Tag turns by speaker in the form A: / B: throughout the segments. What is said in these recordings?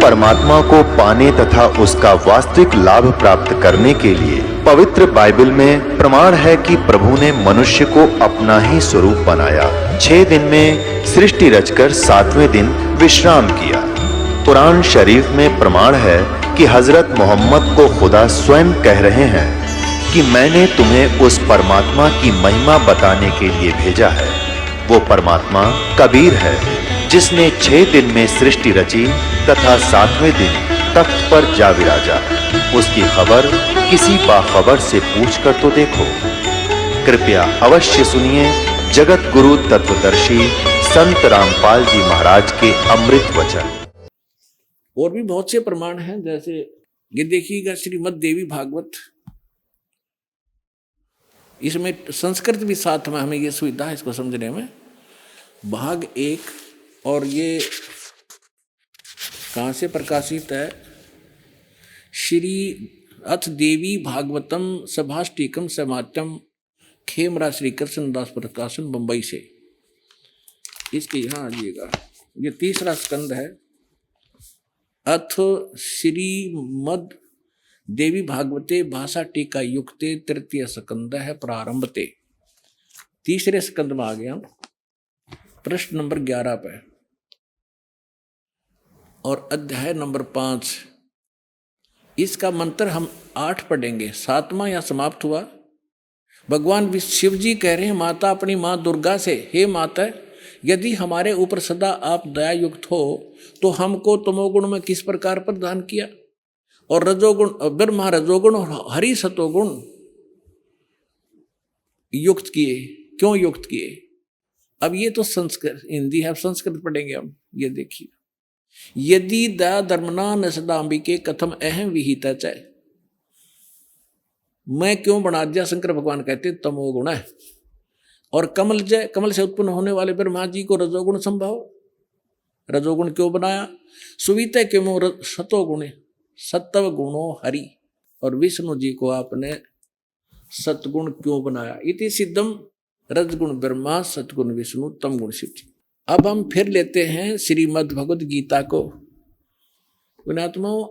A: परमात्मा को पाने तथा उसका वास्तविक लाभ प्राप्त करने के लिए पवित्र बाइबल में प्रमाण है कि प्रभु ने मनुष्य को अपना ही स्वरूप बनाया। 6 दिन में सृष्टि रचकर 7वें दिन विश्राम किया। कुरान शरीफ में प्रमाण है कि हजरत मोहम्मद को खुदा स्वयं कह रहे हैं कि मैंने तुम्हें उस परमात्मा की महिमा बताने के लिए भेजा है। वो परमात्मा कबीर है जिसने 6 दिन में सृष्टि रची तथा 7वें दिन तख्त पर जा विराजा। उसकी खबर किसी बाखबर से पूछ कर तो देखो। कृपया अवश्य सुनिए जगत गुरु तत्वदर्शी संत रामपाल जी महाराज के अमृत वचन।
B: और भी बहुत से प्रमाण हैं, जैसे ये देखिएगा श्रीमद् देवी भागवत, इसमें संस्कृत भी साथ में, हमें ये सुविधा है इसको समझने में। भाग 1 और ये कहाँ से प्रकाशित है? श्री अथ देवी भागवतम सभाष्टिकम समात्यम खेमरा श्री कृष्णदास प्रकाशन बंबई से। इसके यहाँ आइएगा, ये 3रा स्कंद है। अथ श्रीमद् देवी भागवते भाषा टीका युक्ते 3य स्कंद है प्रारंभते। 3रे स्कंद में आ गया, प्रश्न नंबर 11 पे, और अध्याय नंबर 5। इसका मंत्र हम 8 पढ़ेंगे। 7वां यहाँ समाप्त हुआ। भगवान शिव जी कह रहे हैं माता अपनी माँ दुर्गा से, हे माता, यदि हमारे ऊपर सदा आप दया युक्त हो तो हमको तमोगुण में किस प्रकार प्रदान किया, और रजोगुण ब्रह्मा रजोगुण और हरि सतोगुण युक्त किए, क्यों युक्त किए? अब ये तो संस्कृत हिंदी है, अब संस्कृत पढ़ेंगे हम। ये देखिए, यदि दया धर्मना न सदाम्बिके कथम अहम विहिता चाहे, मैं क्यों बना दिया? शंकर भगवान कहते तमोगुण है। और कमल जय, कमल से उत्पन्न होने वाले ब्रह्मा जी को रजोगुण संभव, रजोगुण क्यों बनाया? सुविता क्यों सतोगुण, सत्व गुणों हरि, और विष्णु जी को आपने सतगुण क्यों बनाया? इति सिद्धम रजगुण ब्रह्मा सतगुण विष्णु तम गुण शिव जी। अब हम फिर लेते हैं श्रीमद् भगवद गीता को। पुण्यात्माओं,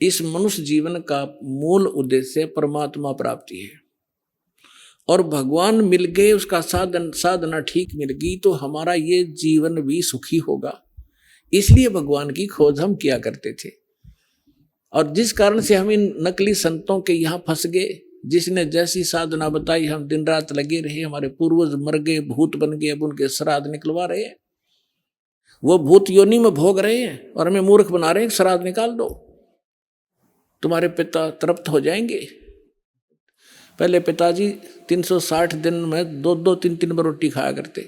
B: इस मनुष्य जीवन का मूल उद्देश्य परमात्मा प्राप्ति है, और भगवान मिल गए, उसका साधना ठीक मिल गई तो हमारा ये जीवन भी सुखी होगा। इसलिए भगवान की खोज हम किया करते थे, और जिस कारण से हम इन नकली संतों के यहाँ फंस गए, जिसने जैसी साधना बताई हम दिन रात लगे रहे, हमारे पूर्वज मर गए, भूत बन गए, अब उनके श्राद्ध निकलवा रहे हैं, वो भूत योनि में भोग रहे हैं, और हमें मूर्ख बना रहे हैं। श्राद्ध निकाल दो, तुम्हारे पिता तृप्त हो जाएंगे। पहले पिताजी 360 दिन में 2-2, 3-3 बार रोटी खाया करते,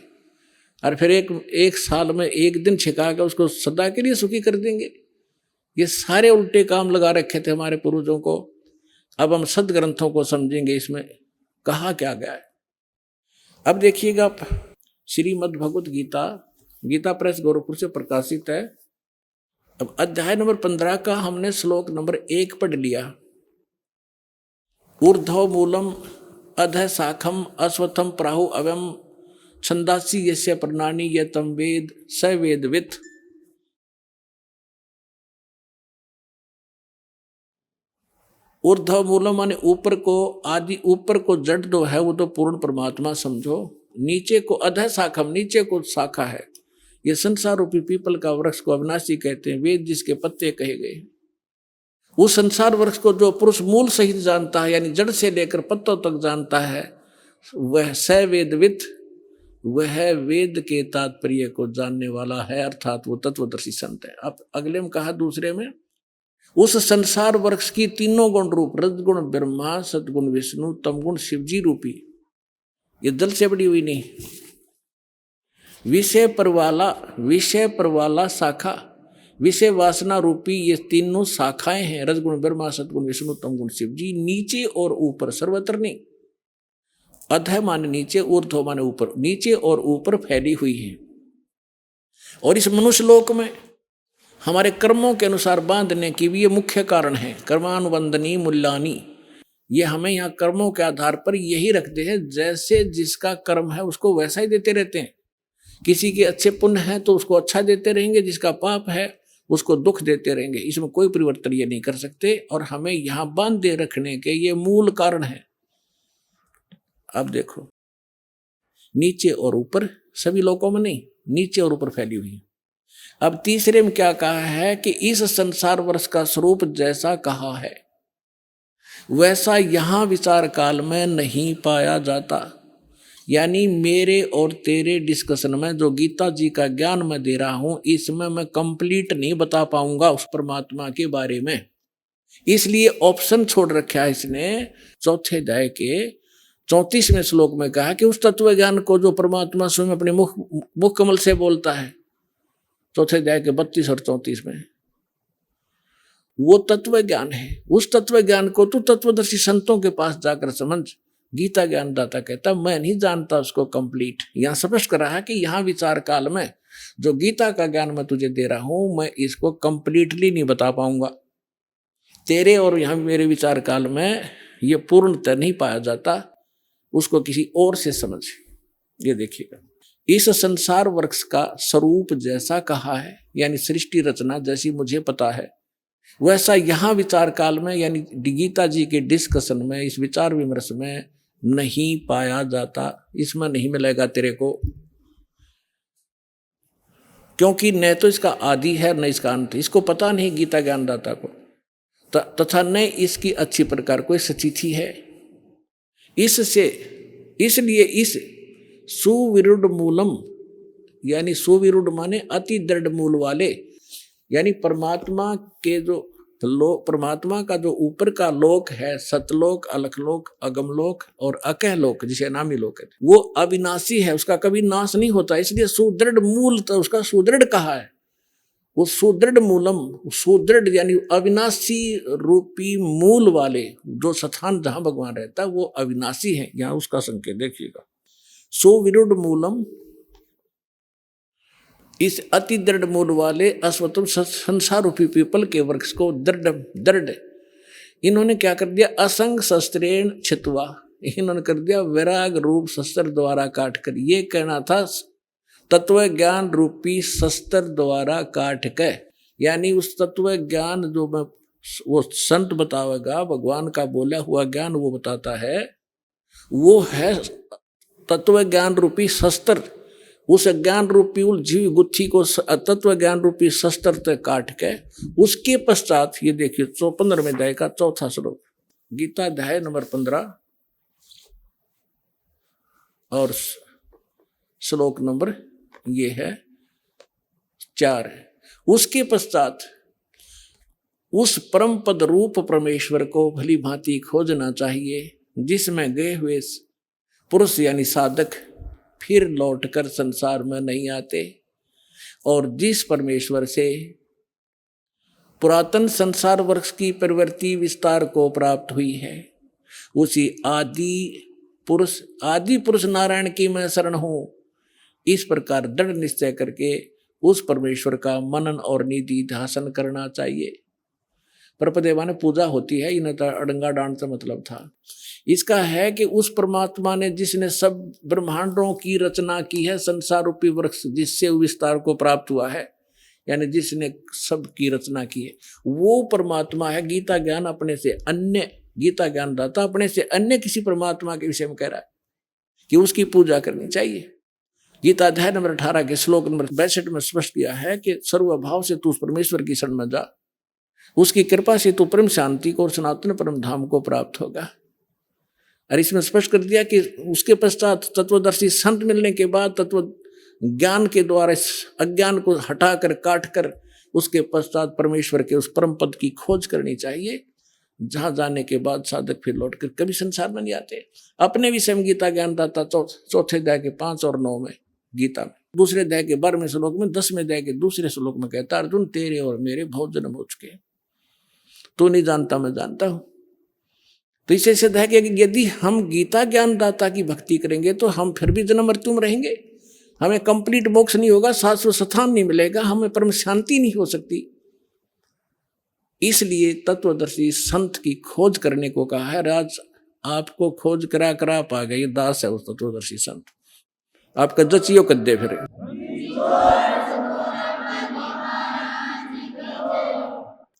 B: और फिर एक साल में 1 दिन छिका के उसको सदा के लिए सुखी कर देंगे। ये सारे उल्टे काम लगा रखे थे हमारे पूर्वजों को। अब हम सदग्रंथों को समझेंगे, इसमें कहा क्या गया है। अब देखिएगा, श्रीमद् भगवद गीता, गीता प्रेस गोरखपुर से प्रकाशित है। अब अध्याय नंबर 15 का हमने श्लोक नंबर 1 पढ़ लिया। ऊर्ध्व मूलम अधः शाखम अश्वत्थम प्राहु अव्यम छंदासी यस्य प्रणानी यतम वेद स वेदवित्। ऊर्ध्व मूलम माने ऊपर को, आदि ऊपर को जड़ जो है वो तो पूर्ण परमात्मा समझो। नीचे को अधः शाखम, नीचे को शाखा है। ये संसार रूपी पीपल का वृक्ष को अविनाशी कहते हैं, वेद जिसके पत्ते कहे गए। उस संसार वृक्ष को जो पुरुष मूल सहित जानता है, यानी जड़ से लेकर पत्तों तक जानता है, वह स वेदवित्, वह वेद के तात्पर्य को जानने वाला है, अर्थात वो तत्वदर्शी संत है। अब अगले में कहा, दूसरे में, उस संसार वृक्ष की तीनों गुण रूप रजगुण ब्रह्मा सतगुण विष्णु तमगुण शिवजी रूपी, ये दल से बड़ी हुई नहीं, विषय पर वाला शाखा, विषय वासना रूपी ये तीनों शाखाएं हैं, रजगुण ब्रह्मा सतगुण विष्णु तमगुण शिवजी। नीचे और ऊपर, सर्वत्र नहीं। अधः माने नीचे, ऊर्ध्व माने ऊपर, नीचे और ऊपर फैली हुई है। और इस मनुष्य लोक में हमारे कर्मों के अनुसार बांधने की भी ये मुख्य कारण है। कर्मानुबंधनी मूल्यानी, ये हमें यहाँ कर्मों के आधार पर यही रखते हैं, जैसे जिसका कर्म है उसको वैसा ही देते रहते हैं। किसी के अच्छे पुण्य है तो उसको अच्छा देते रहेंगे, जिसका पाप है उसको दुख देते रहेंगे, इसमें कोई परिवर्तन ये नहीं कर सकते। और हमें यहां बांधे रखने के ये मूल कारण है। अब देखो, नीचे और ऊपर, सभी लोगों में नहीं, नीचे और ऊपर फैली हुई है। अब तीसरे में क्या कहा है कि इस संसार वर्ष का स्वरूप जैसा कहा है वैसा यहां विचार काल में नहीं पाया जाता। यानी मेरे और तेरे डिस्कशन में जो गीता जी का ज्ञान मैं दे रहा हूं, इसमें मैं कंप्लीट नहीं बता पाऊंगा उस परमात्मा के बारे में। इसलिए ऑप्शन छोड़ रखा है इसने। चौथे अध्याय के 34वें श्लोक में कहा कि उस तत्व ज्ञान को जो परमात्मा स्वयं अपने मुख कमल से बोलता है, चौथे अध्याय के 32 और 34 में, वो तत्व ज्ञान है। उस तत्व ज्ञान को तू तत्वदर्शी संतों के पास जाकर समझ। गीता ज्ञानदाता कहता मैं नहीं जानता उसको कंप्लीट। यहां स्पष्ट कर रहा है कि यहां विचार काल में जो गीता का ज्ञान मैं तुझे दे रहा हूं, मैं इसको कंप्लीटली नहीं बता पाऊंगा। तेरे और यहां मेरे विचार काल में ये पूर्णतः नहीं पाया जाता, उसको किसी और से समझ। ये देखिएगा, इस संसार वृक्ष का स्वरूप जैसा कहा है, यानी सृष्टि रचना जैसी मुझे पता है, वैसा यहां विचार काल में यानी गीता जी के डिस्कशन में, इस विचार विमर्श में नहीं पाया जाता। इसमें नहीं मिलेगा तेरे को, क्योंकि न तो इसका आदि है न इसका अंत। इसको पता नहीं गीता ज्ञानदाता को, तथा न इसकी अच्छी प्रकार कोई सचिथि है। इसलिए इस सुविरुद्ध मूलम, यानी सुविरुद्ध माने अति दृढ़ मूल वाले, यानी परमात्मा के जो परमात्मा का जो ऊपर का लोक है, सतलोक, अलखलोक, अगमलोक और अकहलोक, जिसे नामी लोक है, वो अविनाशी है, उसका कभी नाश नहीं होता। इसलिए सुदृढ़ मूल तो उसका सुदृढ़ कहा है। वो सुदृढ़ मूलम, सुदृढ़ यानी अविनाशी रूपी मूल वाले जो स्थान जहां भगवान रहता है वो अविनाशी है। यहां उसका संकेत देखिएगा, सुविरुद्ध मूलम, इस अति दृढ़ मूल वाले अश्वत्थ संसार रूपी पीपल के वृक्ष को दृढ़ इन्होंने क्या कर दिया, असंग शस्त्रेण छित्वा, इन्होंने कर दिया वैराग रूप शस्त्र द्वारा काट कर। ये कहना था तत्व ज्ञान रूपी शस्त्र द्वारा काट के, यानी उस तत्व ज्ञान जो मैं वो संत बतावेगा, भगवान का बोला हुआ ज्ञान वो बताता है, वो है तत्व ज्ञान रूपी शस्त्र। उस ज्ञान रूपी उलझी गुत्थी को तत्व ज्ञान रूपी शस्त्र तक काट के, उसके पश्चात ये देखिए 15वें अध्याय का 4था श्लोक, गीता अध्याय नंबर 15 और श्लोक नंबर ये है 4 है। उसके पश्चात उस परम पद रूप परमेश्वर को भली भांति खोजना चाहिए, जिसमें गए हुए पुरुष यानी साधक फिर लौटकर संसार में नहीं आते, और जिस परमेश्वर से पुरातन संसार वर्ष की प्रवृत्ति विस्तार को प्राप्त हुई है, उसी आदि पुरुष नारायण की मैं शरण हूं। इस प्रकार दृढ़ निश्चय करके उस परमेश्वर का मनन और निधि ध्यान करना चाहिए। परपदेवा ने पूजा होती है, इन्हें अड़ंगा डांड से मतलब था। इसका है कि उस परमात्मा ने जिसने सब ब्रह्मांडों की रचना की है, संसार रूपी वृक्ष जिससे विस्तार को प्राप्त हुआ है, यानी जिसने सब की रचना की है, वो परमात्मा है। गीता ज्ञान अपने से अन्य, गीता ज्ञान दाता अपने से अन्य किसी परमात्मा के विषय में कह रहा है कि उसकी पूजा करनी चाहिए। गीता अध्याय नंबर 18 के श्लोक नंबर 62 में स्पष्ट किया है कि सर्वभाव से तू उस परमेश्वर की शरण में जा, उसकी कृपा से तू परम शांति को और सनातन परम धाम को प्राप्त होगा। और इसमें स्पष्ट कर दिया कि उसके पश्चात तत्वदर्शी संत मिलने के बाद तत्व ज्ञान के द्वारा इस अज्ञान को हटाकर काट कर उसके पश्चात परमेश्वर के उस परम पद की खोज करनी चाहिए, जहां जाने के बाद साधक फिर लौटकर कभी संसार में नहीं आते। अपने विषय में गीता ज्ञानदाता चौथे अध्याय के 5 और 9 में गीता में, दूसरे अध्याय के 12वें श्लोक में, 10वें अध्याय के दूसरे श्लोक में कहता, अर्जुन तेरे और मेरे बहुत जन्म हो चुके हैं, तू नहीं जानता मैं जानता हूं। तो इससे सिद्ध है कि यदि हम गीता ज्ञानदाता की भक्ति करेंगे तो हम फिर भी जन्म मृत्यु में रहेंगे, हमें कंप्लीट मोक्ष नहीं होगा, शाश्वत स्थान नहीं मिलेगा, हमें परम शांति नहीं हो सकती। इसलिए तत्वदर्शी संत की खोज करने को कहा है। राज आपको खोज करा करा पा गए, दास है उस तत्वदर्शी संत, आपका जचियो कद्दे फिरे।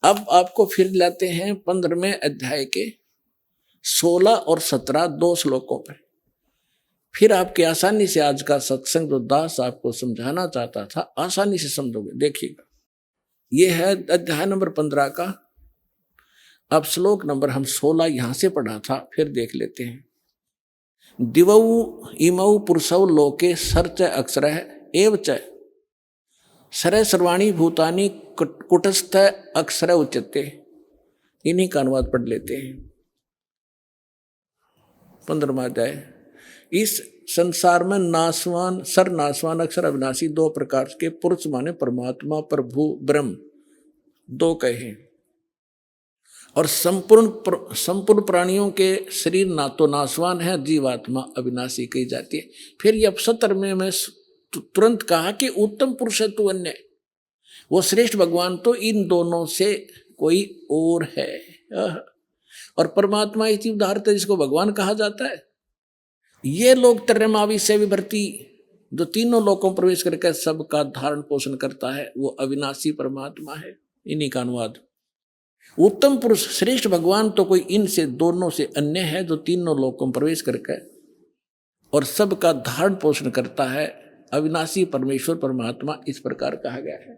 B: अब आपको फिर लाते हैं 15वें अध्याय के 16 और 17 दो श्लोकों पर। फिर आपके आसानी से आज का सत्संग जो दास आपको समझाना चाहता था आसानी से समझोगे। देखिएगा, ये है अध्याय नंबर 15 का। अब श्लोक नंबर हम 16 यहां से पढ़ा था, फिर देख लेते हैं। दिवौ इमौ पुरुषौ लोके सर्च अक्षरः एव च सरे सर्वाणी भूतानि कुटस्थ अक्षर उच्यते। इन्हीं का अनुवाद पढ़ लेते हैं। 15वां अध्याय। इस संसार में नासवान सर्वनाशवान अक्षर अविनाशी दो प्रकार के पुरुष माने परमात्मा प्रभु ब्रह्म दो कहे, और संपूर्ण प्राणियों के शरीर ना तो नाशवान है, जीवात्मा अविनाशी कही जाती है। फिर ये 17वें में तुरंत कहा कि उत्तम पुरुष है तू अन्य, वो श्रेष्ठ भगवान तो इन दोनों से कोई और है। और परमात्मा ही जीवधारक है जिसको भगवान कहा जाता है। ये लोग त्रयमावी से विभर्ती जो तीनों लोकों प्रवेश करके सबका धारण पोषण करता है, वो अविनाशी परमात्मा है। इन्हीं का अनुवाद। उत्तम पुरुष श्रेष्ठ भगवान तो कोई इनसे दोनों से अन्य है जो तीनों लोकों प्रवेश करके और सबका धारण पोषण करता है, अविनाशी परमेश्वर परमात्मा इस प्रकार कहा गया है।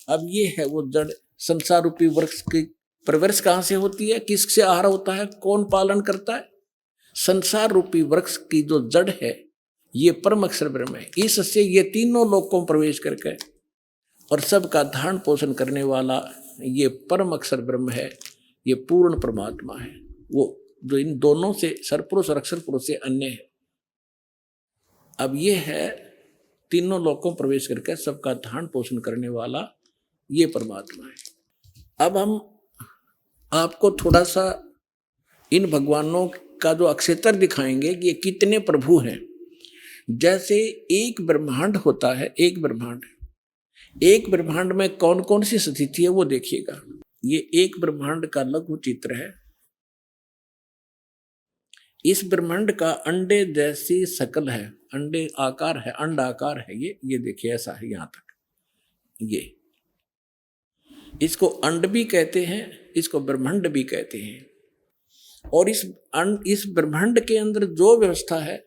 B: अब ये है वो जड़ संसार रूपी वृक्ष की प्रवृत्ति कहां से होती है, किससे आहार होता है, कौन पालन करता है। संसार रूपी वृक्ष की जो जड़ है ये परम अक्षर ब्रह्म है। इससे ये तीनों लोकों प्रवेश करके और सबका धारण पोषण करने वाला ये परम अक्षर ब्रह्म है, ये पूर्ण परमात्मा है, वो जो इन दोनों से सरपुरुष और अक्षर पुरुष से अन्य है। अब ये है तीनों लोकों प्रवेश करके सबका धारण पोषण करने वाला ये परमात्मा है। अब हम आपको थोड़ा सा इन भगवानों का जो अक्षेत्र दिखाएंगे कि ये कितने प्रभु हैं। जैसे एक ब्रह्मांड होता है, एक ब्रह्मांड में कौन कौन सी स्थिति है वो देखिएगा। ये एक ब्रह्मांड का लघु चित्र है। इस ब्रह्मांड का अंडे जैसी शकल है, अंडे आकार है, अंड आकार है। ये देखिए ऐसा है यहां तक। ये इसको अंड भी कहते हैं, इसको ब्रह्मांड भी कहते हैं। और इस ब्रह्मांड के अंदर जो व्यवस्था है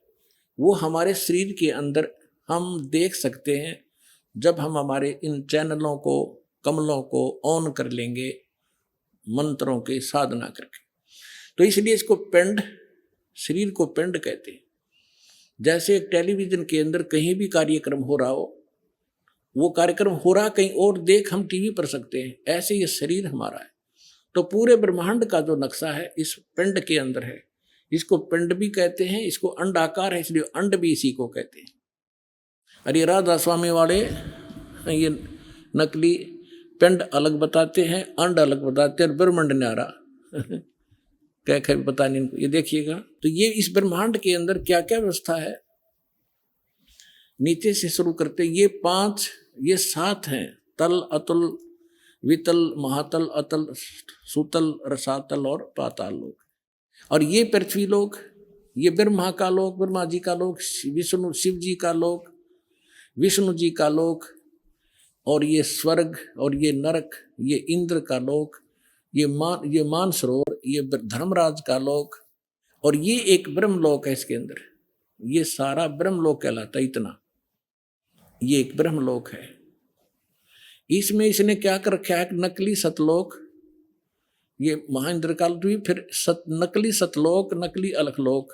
B: वो हमारे शरीर के अंदर हम देख सकते हैं जब हम हमारे इन चैनलों को, कमलों को ऑन कर लेंगे मंत्रों की साधना करके। तो इसलिए इसको पिंड, शरीर को पिंड कहते हैं। जैसे एक टेलीविजन के अंदर कहीं भी कार्यक्रम हो रहा हो, वो कार्यक्रम हो रहा कहीं और देख हम टीवी पर सकते हैं, ऐसे ये शरीर हमारा है। तो पूरे ब्रह्मांड का जो नक्शा है इस पिंड के अंदर है। इसको पिंड भी कहते हैं, इसको अंड आकार है इसलिए अंड भी इसी को कहते हैं। अरे राधा स्वामी वाले ये नकली पिंड अलग बताते हैं, अंड अलग बताते हैं, और ब्रह्मांड न्यारा क्या पता नहीं इनको। ये देखिएगा, तो ये इस ब्रह्मांड के अंदर क्या क्या व्यवस्था है। नीचे से शुरू करते, ये 7 हैं। तल, अतुल, वितल, महातल, अतल, सुतल, रसातल और पाताल लोक। और ये पृथ्वी लोक, ये ब्रह्मा का लोक, ब्रह्मा जी का लोक, विष्णु शिव जी का लोक, विष्णु जी का लोक, और ये स्वर्ग, और ये नरक, ये इंद्र का लोक, ये मानसरोवर, ये धर्मराज का लोक, और ये एक ब्रह्म लोक है। इसके अंदर ये सारा ब्रह्म लोक कहलाता है। इतना ये एक ब्रह्म लोक है। इसमें इसने क्या कर रखा है, नकली सतलोक, ये महेंद्र काल द्वीप, फिर नकली सतलोक, नकली अलखलोक,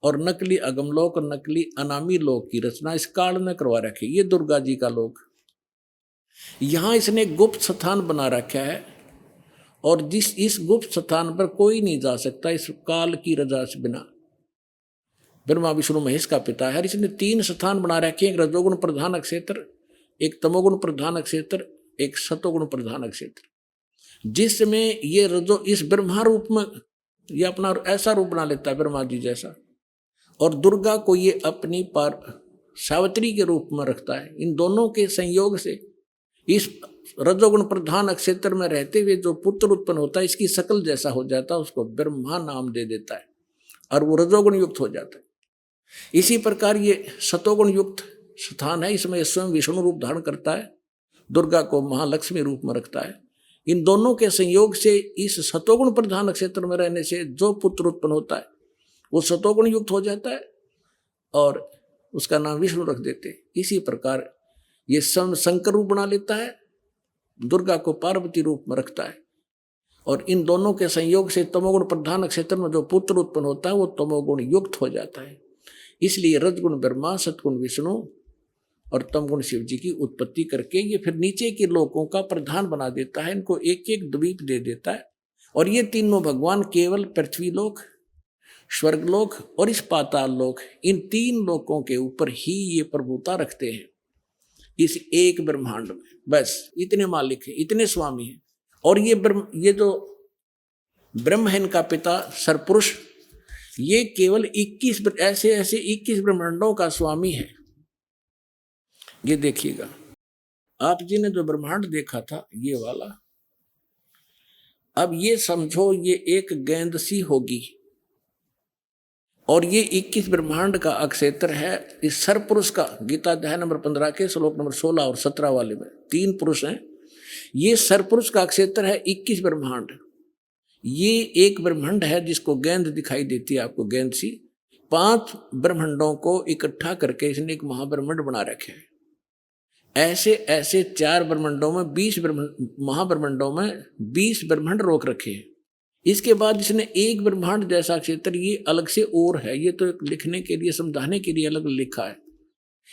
B: और नकली अगमलोक और नकली अनामी लोक की रचना इस काल में करवा रखी। ये दुर्गा जी का लोक। यहाँ इसने गुप्त स्थान बना रखा है, और इस गुप्त स्थान पर कोई नहीं जा सकता इस काल की रजा से बिना। ब्रह्मा विष्णु महेश का पिता है। इसने 3 स्थान बना रखे हैं, एक रजोगुण प्रधान क्षेत्र, एक तमोगुण प्रधान क्षेत्र, एक सतोगुण प्रधान क्षेत्र, जिसमें ये इस ब्रह्मा रूप में ये अपना ऐसा रूप बना लेता है ब्रह्मा जी जैसा, और दुर्गा को ये अपनी सावित्री के रूप में रखता है। इन दोनों के संयोग से इस रजोगुण प्रधान क्षेत्र में रहते हुए जो पुत्र उत्पन्न होता है इसकी शकल जैसा हो जाता है, उसको ब्रह्मा नाम दे देता है और वो रजोगुण युक्त हो जाता है। इसी प्रकार ये सतोगुण युक्त स्थान है, इसमें स्वयं विष्णु रूप धारण करता है, दुर्गा को महालक्ष्मी रूप में रखता है। इन दोनों के संयोग से इस सतोगुण प्रधान नक्षत्र में रहने से जो पुत्र उत्पन्न होता है वो सतोगुण युक्त हो जाता है और उसका नाम विष्णु रख देते हैं। इसी प्रकार ये शंकर रूप बना लेता है, दुर्गा को पार्वती रूप में रखता है और इन दोनों के संयोग से तमोगुण प्रधान नक्षत्र में जो पुत्र उत्पन्न होता है वो तमोगुण युक्त हो जाता है। इसलिए रजगुण ब्रह्मा, सतगुण विष्णु और तमगुण शिव जी की उत्पत्ति करके ये फिर नीचे के लोकों का प्रधान बना देता है, इनको एक एक द्वीप दे देता है और ये तीनों भगवान केवल पृथ्वी लोक, स्वर्गलोक और इस पाताल लोक, इन तीन लोकों के ऊपर ही ये प्रभुता रखते हैं इस एक ब्रह्मांड में। बस इतने मालिक हैं, इतने स्वामी हैं। और ये जो ब्रह्म है इनका पिता सरपुरुष, ये केवल 21 ऐसे 21 ब्रह्मांडों का स्वामी है। ये देखिएगा, आप जी ने जो ब्रह्मांड देखा था ये वाला, अब ये समझो ये एक गेंद सी होगी और ये 21 ब्रह्मांड का अक्षेत्र है। इस सरपुरुष का गीता अध्याय नंबर 15 के श्लोक नंबर 16 और 17 वाले में 3 पुरुष हैं। ये सरपुरुष का क्षेत्र है 21 ब्रह्मांड। ये एक ब्रह्मांड है जिसको गेंद दिखाई देती है आपको, गेंद सी। 5 ब्रह्मांडों को इकट्ठा करके इसने एक महाब्रह्मांड बना रखे हैं। ऐसे 4 ब्रह्मांडों में 20 महाब्रह्मांडों में 20 ब्रह्मांड रोक रखे हैं। इसके बाद इसने एक ब्रह्मांड जैसा क्षेत्र ये अलग से और है, ये तो लिखने के लिए समझाने के लिए अलग लिखा है।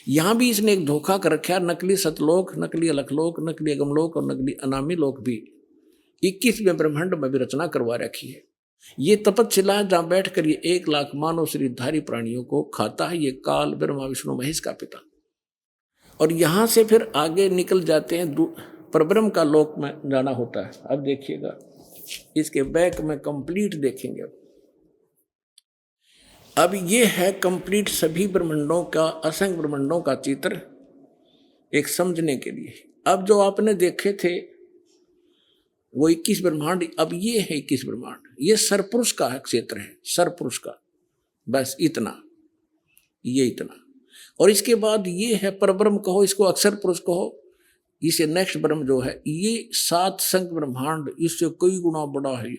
B: यहां भी इसने एक धोखा कर रखा है, नकली सतलोक, नकली अलखलोक, नकली अगमलोक और नकली अनामी लोक भी 21वें ब्रह्मांड में भी रचना करवा रखी है। ये तपस्शिला जहां बैठकर ये 1 लाख मानव शरीरधारी प्राणियों को खाता है, ये काल ब्रह्मा विष्णु महेश का पिता। और यहां से फिर आगे निकल जाते हैं, परब्रह्म का लोक में जाना होता है। अब देखिएगा इसके बैक में कंप्लीट देखेंगे। अब ये है कंप्लीट सभी ब्रह्मांडों का, असंख्य ब्रह्मांडों का चित्र एक समझने के लिए। अब जो आपने देखे थे वो 21 ब्रह्मांड, अब ये है 21 ब्रह्मांड। ये सरपुरुष का क्षेत्र है, सरपुरुष का, बस इतना, ये इतना। और इसके बाद ये है परब्रह्म कहो, इसको अक्षर पुरुष कहो। इसे नेक्स्ट ब्रह्म जो है ये 7 संख्य ब्रह्मांड, इससे कई गुना बड़ा है।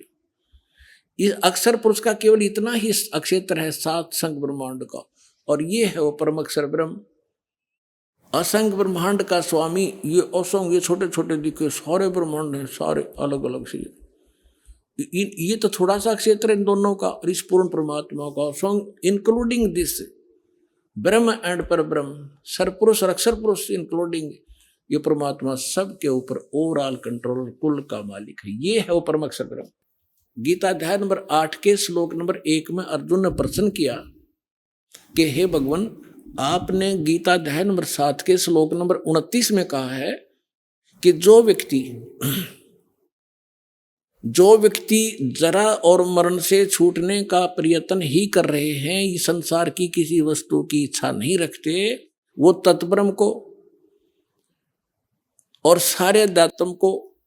B: इस अक्षर पुरुष का केवल इतना ही अक्षेत्र है 7 संख्य ब्रह्मांड का, और ये है वो परम अक्षर ब्रह्म, असंख्य ब्रह्मांड का स्वामी। ये असंख्य, ये छोटे छोटे दिखे सारे ब्रह्मांड हैं, सारे अलग अलग से। ये तो थोड़ा सा क्षेत्र इन दोनों का, और इस पूर्ण परमात्मा का, इंक्लूडिंग दिस ब्रह्म एंड पर ब्रह्म, सरपुरुष और अक्षर पुरुष इंक्लूडिंग ये परमात्मा सब के ऊपर ओवरऑल कंट्रोल, कुल का मालिक है। ये है वो परम अक्षर ब्रह्म। गीता अध्याय नंबर 8 के श्लोक नंबर 1 में अर्जुन ने प्रश्न किया कि हे भगवान, आपने गीता अध्याय नंबर 7 के श्लोक नंबर 29 में कहा है कि जो व्यक्ति जरा और मरण से छूटने का प्रयत्न ही कर रहे हैं, इस संसार की किसी वस्तु की इच्छा नहीं रखते, वो तत्ब्रह्म को और सारे अध्यात्म को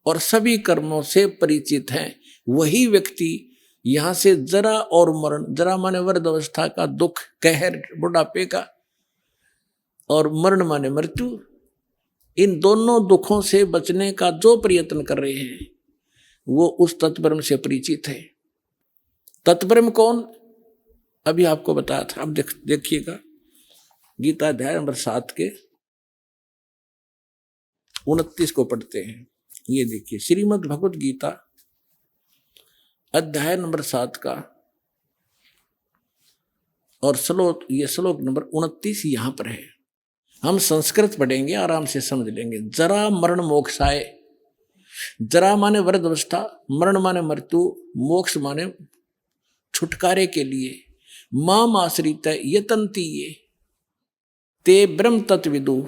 B: और सभी कर्मों से परिचित हैं, वही व्यक्ति यहां से जरा और मरण, जरा माने वृद्ध अवस्था का दुख, कहर, बुढ़ापे का, और मरण माने मृत्यु, इन दोनों दुखों से बचने का जो प्रयत्न कर रहे हैं वो उस तत्ब्रह्म से परिचित है। तत्ब्रह्म कौन? अभी आपको बताया था। अब देखिएगा गीता अध्याय नंबर 7 के 29 को पढ़ते हैं। ये देखिए, श्रीमद् भगवत गीता अध्याय नंबर 7 का और श्लोक नंबर 29 यहां पर है। हम संस्कृत पढ़ेंगे, आराम से समझ लेंगे। जरा मरण मोक्षाय, जरा माने वृद्ध अवस्था, मरण माने मृत्यु, मोक्ष माने छुटकारे के लिए, माम आश्रित यतन्ति ये ते ब्रह्म तत्विदु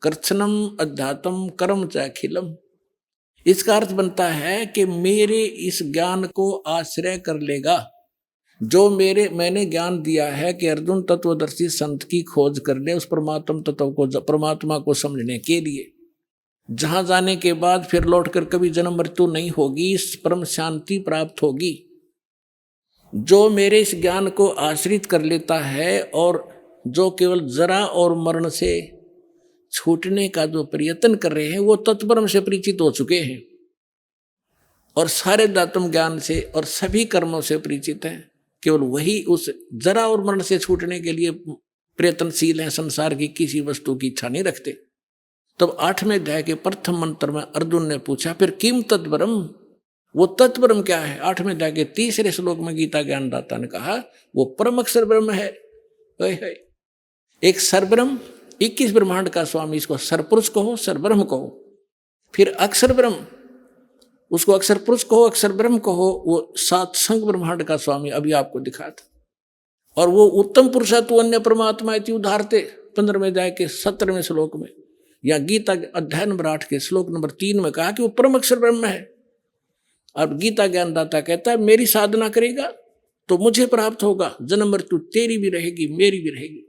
B: कर्षणम अध्यात्म कर्म च अखिलम। इसका अर्थ बनता है कि मेरे इस ज्ञान को आश्रय कर लेगा, जो मैंने ज्ञान दिया है कि अर्जुन तत्वदर्शी संत की खोज कर ले उस परमात्म तत्व को, परमात्मा को समझने के लिए, जहां जाने के बाद फिर लौटकर कभी जन्म मृत्यु नहीं होगी, इस परम शांति प्राप्त होगी। जो मेरे इस ज्ञान को आश्रित कर लेता है और जो केवल जरा और मरण से छूटने का जो प्रयत्न कर रहे हैं वो तत्परम से परिचित हो चुके हैं और सारे दातम ज्ञान से और सभी कर्मों से परिचित हैं। केवल वही उस जरा और मरण से छूटने के लिए प्रयत्नशील हैं, संसार की किसी वस्तु की इच्छा नहीं रखते। तब 8वें अध्याय के प्रथम मंत्र में अर्जुन ने पूछा, फिर किम तत्परम, वो तत्परम क्या है? 8वें अध्याय के 3रे श्लोक में गीता ज्ञानदाता ने कहा वो परम अक्षर ब्रह्म है। एक सरब्रह्म, 21 ब्रह्मांड का स्वामी, इसको सरपुरुष कहो, सरब्रह्म कहो। फिर अक्षर ब्रह्म, उसको अक्षर पुरुष कहो, अक्षर ब्रह्म कहो, वो 7 संग ब्रह्मांड का स्वामी अभी आपको दिखाया था। और वो उत्तम पुरुष तू अन्य परमात्मा इति उदाहरते 15वें अध्याय के 17वें श्लोक में, या गीता अध्याय नंबर 8 के श्लोक नंबर 3 में कहा कि वो परम अक्षर ब्रह्म है। अब गीता ज्ञानदाता कहता है मेरी साधना करेगा तो मुझे प्राप्त होगा, जन्म मृत्यु तेरी भी रहेगी मेरी भी रहेगी।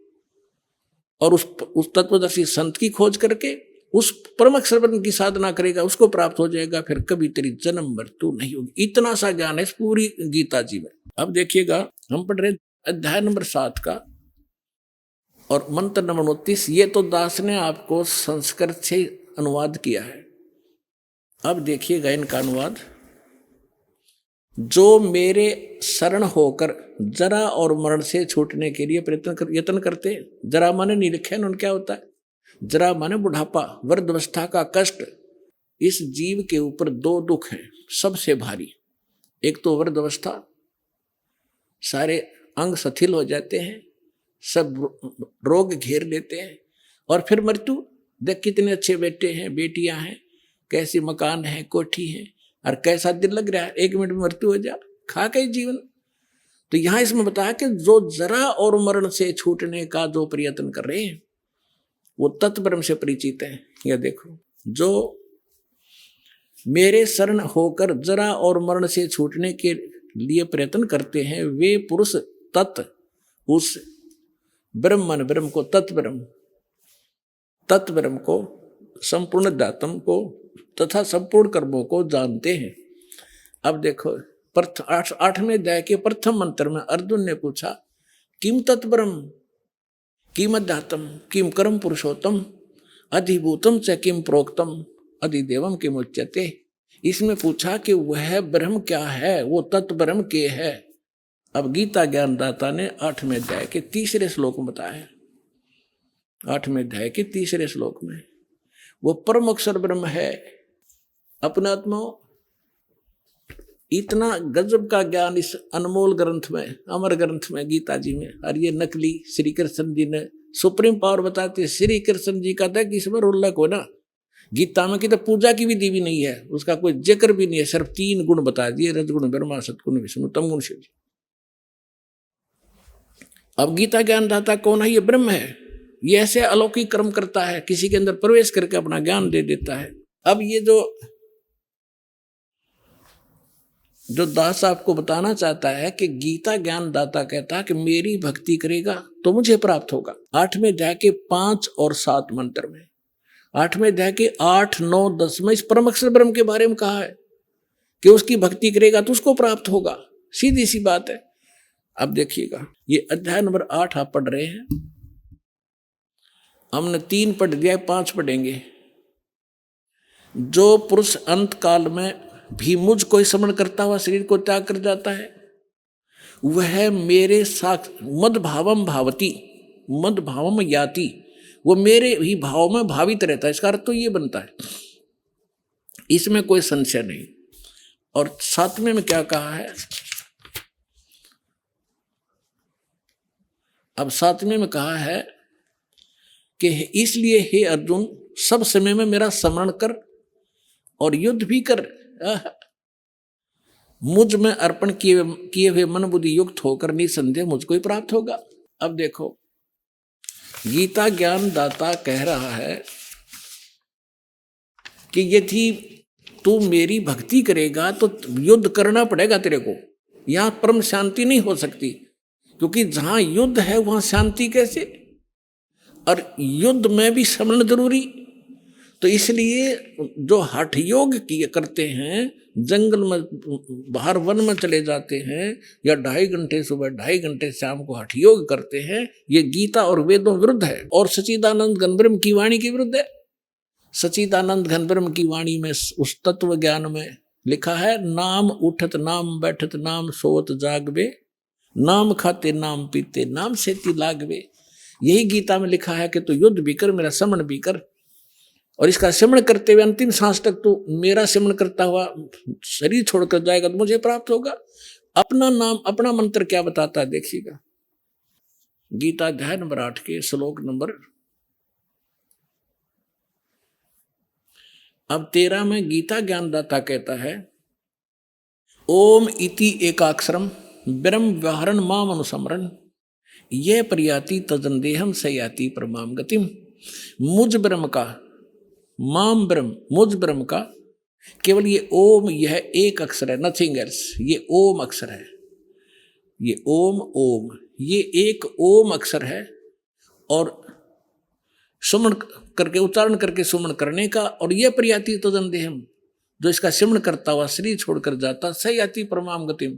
B: और उस तत्वदर्शी संत की खोज करके उस परम अक्षर ब्रह्म की साधना करेगा, उसको प्राप्त हो जाएगा, फिर कभी तेरी जन्म मृत्यु नहीं होगी। इतना सा ज्ञान है इस पूरी गीता जी में। अब देखिएगा, हम पढ़ रहे अध्याय नंबर 7 का और मंत्र नंबर 29। ये तो दास ने आपको संस्कृत से अनुवाद किया है। अब देखिएगा इनका अनुवाद। जो मेरे शरण होकर जरा और मरण से छूटने के लिए यत्न करते हैं। जरा माने नहीं लिखे उन्होंने, क्या होता है? जरा माने बुढ़ापा, वृद्धावस्था का कष्ट। इस जीव के ऊपर 2 दुख हैं सबसे भारी। एक तो वृद्धावस्था, सारे अंग शिथिल हो जाते हैं, सब रोग घेर लेते हैं। और फिर मृत्यु, देख कितने अच्छे बेटे हैं, बेटियां हैं, कैसी मकान है, कोठी है, और कैसा दिल लग रहा है, 1 मिनट में मृत्यु हो जा, खा के जीवन। तो यहां इसमें बताया कि जो जरा और मरण से छूटने का जो प्रयत्न कर रहे हैं वो तत्परम से परिचित है। यह देखो, जो मेरे शरण होकर जरा और मरण से छूटने के लिए प्रयत्न करते हैं वे पुरुष तत्, उस ब्रह्म को, तत्ब्रह्म को, संपूर्ण दातम को तथा संपूर्ण कर्मों को जानते हैं। अब देखो 8वें अध्याय के प्रथम मंत्र में अर्जुन ने पूछा किम तत्ब्रह्म किम अध्यात्म किम कर्म पुरुषोत्तम अधिभूतम च किम प्रोक्तम अधिदेवम किम उच्यते। इसमें पूछा कि वह ब्रह्म क्या है, वो तत्ब्रह्म के है। अब गीता ज्ञानदाता ने 8वें अध्याय के 3रे श्लोक में बताया। 8वें अध्याय के 3रे श्लोक में वो परम अक्षर ब्रह्म है। अपने आत्मा इतना गजब का ज्ञान इस अनमोल ग्रंथ में, अमर ग्रंथ में, गीता जी में। और ये नकली श्री कृष्ण जी ने सुप्रीम पावर बताते। श्री कृष्ण जी का था कि इसमें उल्लेख हो ना, गीता में की तो पूजा की विधि भी नहीं है, उसका कोई जिक्र भी नहीं है, सिर्फ 3 गुण बता दिए, रजगुण ब्रह्मा, सतगुण विष्णु, तमगुण शिव जी। अब गीता ज्ञानदाता कौन है? ये ब्रह्म है। ये ऐसे अलौकिक कर्म करता है, किसी के अंदर प्रवेश करके अपना ज्ञान दे देता है। अब ये जो दास आपको बताना चाहता है कि गीता ज्ञानदाता कहता है कि मेरी भक्ति करेगा तो मुझे प्राप्त होगा। 8वें अध्याय के 5 और 7 मंत्र में, 8वें अध्याय के 8, 9, 10 में इस परम अक्षर ब्रह्म के बारे में कहा है कि उसकी भक्ति करेगा तो उसको प्राप्त होगा। सीधी सी बात है। अब देखिएगा, ये अध्याय नंबर 8 आप पढ़ रहे हैं, हमने 3 पढ़ दिया, 5 पढ़ेंगे। जो पुरुष अंत काल में भी मुझ को स्मरण करता हुआ शरीर को त्याग कर जाता है वह मेरे मद भावम भावती, मद भावम याति, वो मेरे ही भाव में भावित रहता है। इसका अर्थ तो ये बनता है, इसमें कोई संशय नहीं। और 7वें में क्या कहा है? अब 7वें में कहा है कि इसलिए हे अर्जुन सब समय में मेरा स्मरण कर और युद्ध भी कर, मुझ में अर्पण किए हुए मन बुद्धि युक्त होकर निसंदेह मुझको ही प्राप्त होगा। अब देखो, गीता ज्ञान दाता कह रहा है कि यदि तू मेरी भक्ति करेगा तो युद्ध करना पड़ेगा तेरे को। यहां परम शांति नहीं हो सकती, क्योंकि जहां युद्ध है वहां शांति कैसे? और युद्ध में भी स्मरण जरूरी। तो इसलिए जो हठ योग किए करते हैं, जंगल में बाहर वन में चले जाते हैं, या 2.5 घंटे सुबह 2.5 घंटे शाम को हठ योग करते हैं, ये गीता और वेदों विरुद्ध है और सच्चिदानंद घनब्रह्म की वाणी के विरुद्ध है। सच्चिदानंद घनब्रह्म की वाणी में उस तत्व ज्ञान में लिखा है, नाम उठत नाम बैठत नाम सोत जागवे, नाम खाते नाम पीते नाम सेती लागवे। यही गीता में लिखा है कि तू युद्ध भी कर, मेरा समण भी कर, और इसका सिमरण करते हुए अंतिम सांस तक तू मेरा सिमरण करता हुआ शरीर छोड़कर जाएगा तो मुझे प्राप्त होगा। अपना नाम अपना मंत्र क्या बताता है देखिएगा, गीता अध्याय नंबर 8 के श्लोक नंबर अब 13 में गीता ज्ञानदाता कहता है, ओम इति एकाक्षरम ब्रह्म व्यवहरण माम अनुसमरण, यह प्रयाति तजंदेहम सयाति परमाम गतिम। मुझ ब्रह्म का, माम ब्रह्म, मुझ ब्रह्म का केवल ये ओम, यह एक अक्षर है, नथिंग एल्स। ये ओम अक्षर है, ये ओम, ये एक ओम अक्षर है, और सुमन करके उच्चारण करके सुमन करने का, और यह प्रयाति तजंदेहम, जो इसका सिमरण करता हुआ शरीर छोड़कर जाता, सयाति परमाम गतिम,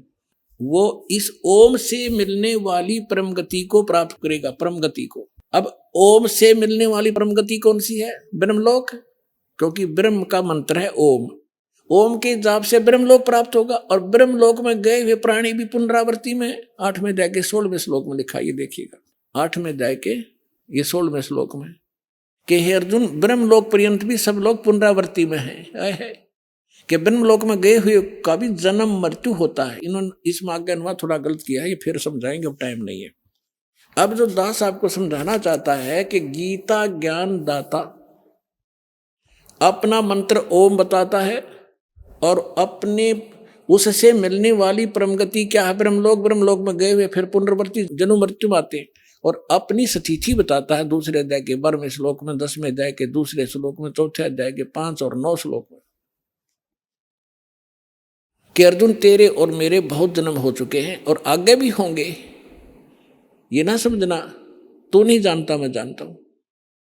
B: वो इस ओम से मिलने वाली परम गति को प्राप्त करेगा, परम गति को। अब ओम से मिलने वाली परम गति कौन सी है? ब्रह्मलोक, क्योंकि ब्रह्म का मंत्र है ओम। ओम के जाप से ब्रह्मलोक प्राप्त होगा, और ब्रह्मलोक में गए हुए प्राणी भी पुनरावृत्ति में 8वें अध्याय के 16वें श्लोक में लिखा, ये देखिएगा 8वें अध्याय के ये 16वें श्लोक में कि हे अर्जुन, ब्रह्मलोक पर्यंत भी सब लोग पुनरावृत्ति में है कि ब्रह्मलोक में गए हुए का भी जन्म मृत्यु होता है। इन्होंने इसमें आगे अनुवाद थोड़ा गलत किया है, ये फिर समझाएंगे, अब टाइम नहीं है। अब जो दास आपको समझाना चाहता है कि गीता ज्ञान दाता अपना मंत्र ओम बताता है, और अपने उससे मिलने वाली परमगति क्या है? ब्रह्मलोक। ब्रह्मलोक में गए हुए फिर पुनर्वर्ती जन्म मृत्यु में आते हैं, और अपनी स्थिति बताता है दूसरे अध्याय के 12वें श्लोक में, 10वें अध्याय के दूसरे श्लोक में, चौथे अध्याय के 5 और 9 श्लोक में, कि अर्जुन तेरे और मेरे बहुत जन्म हो चुके हैं और आगे भी होंगे, ये ना समझना तू नहीं जानता मैं जानता हूं।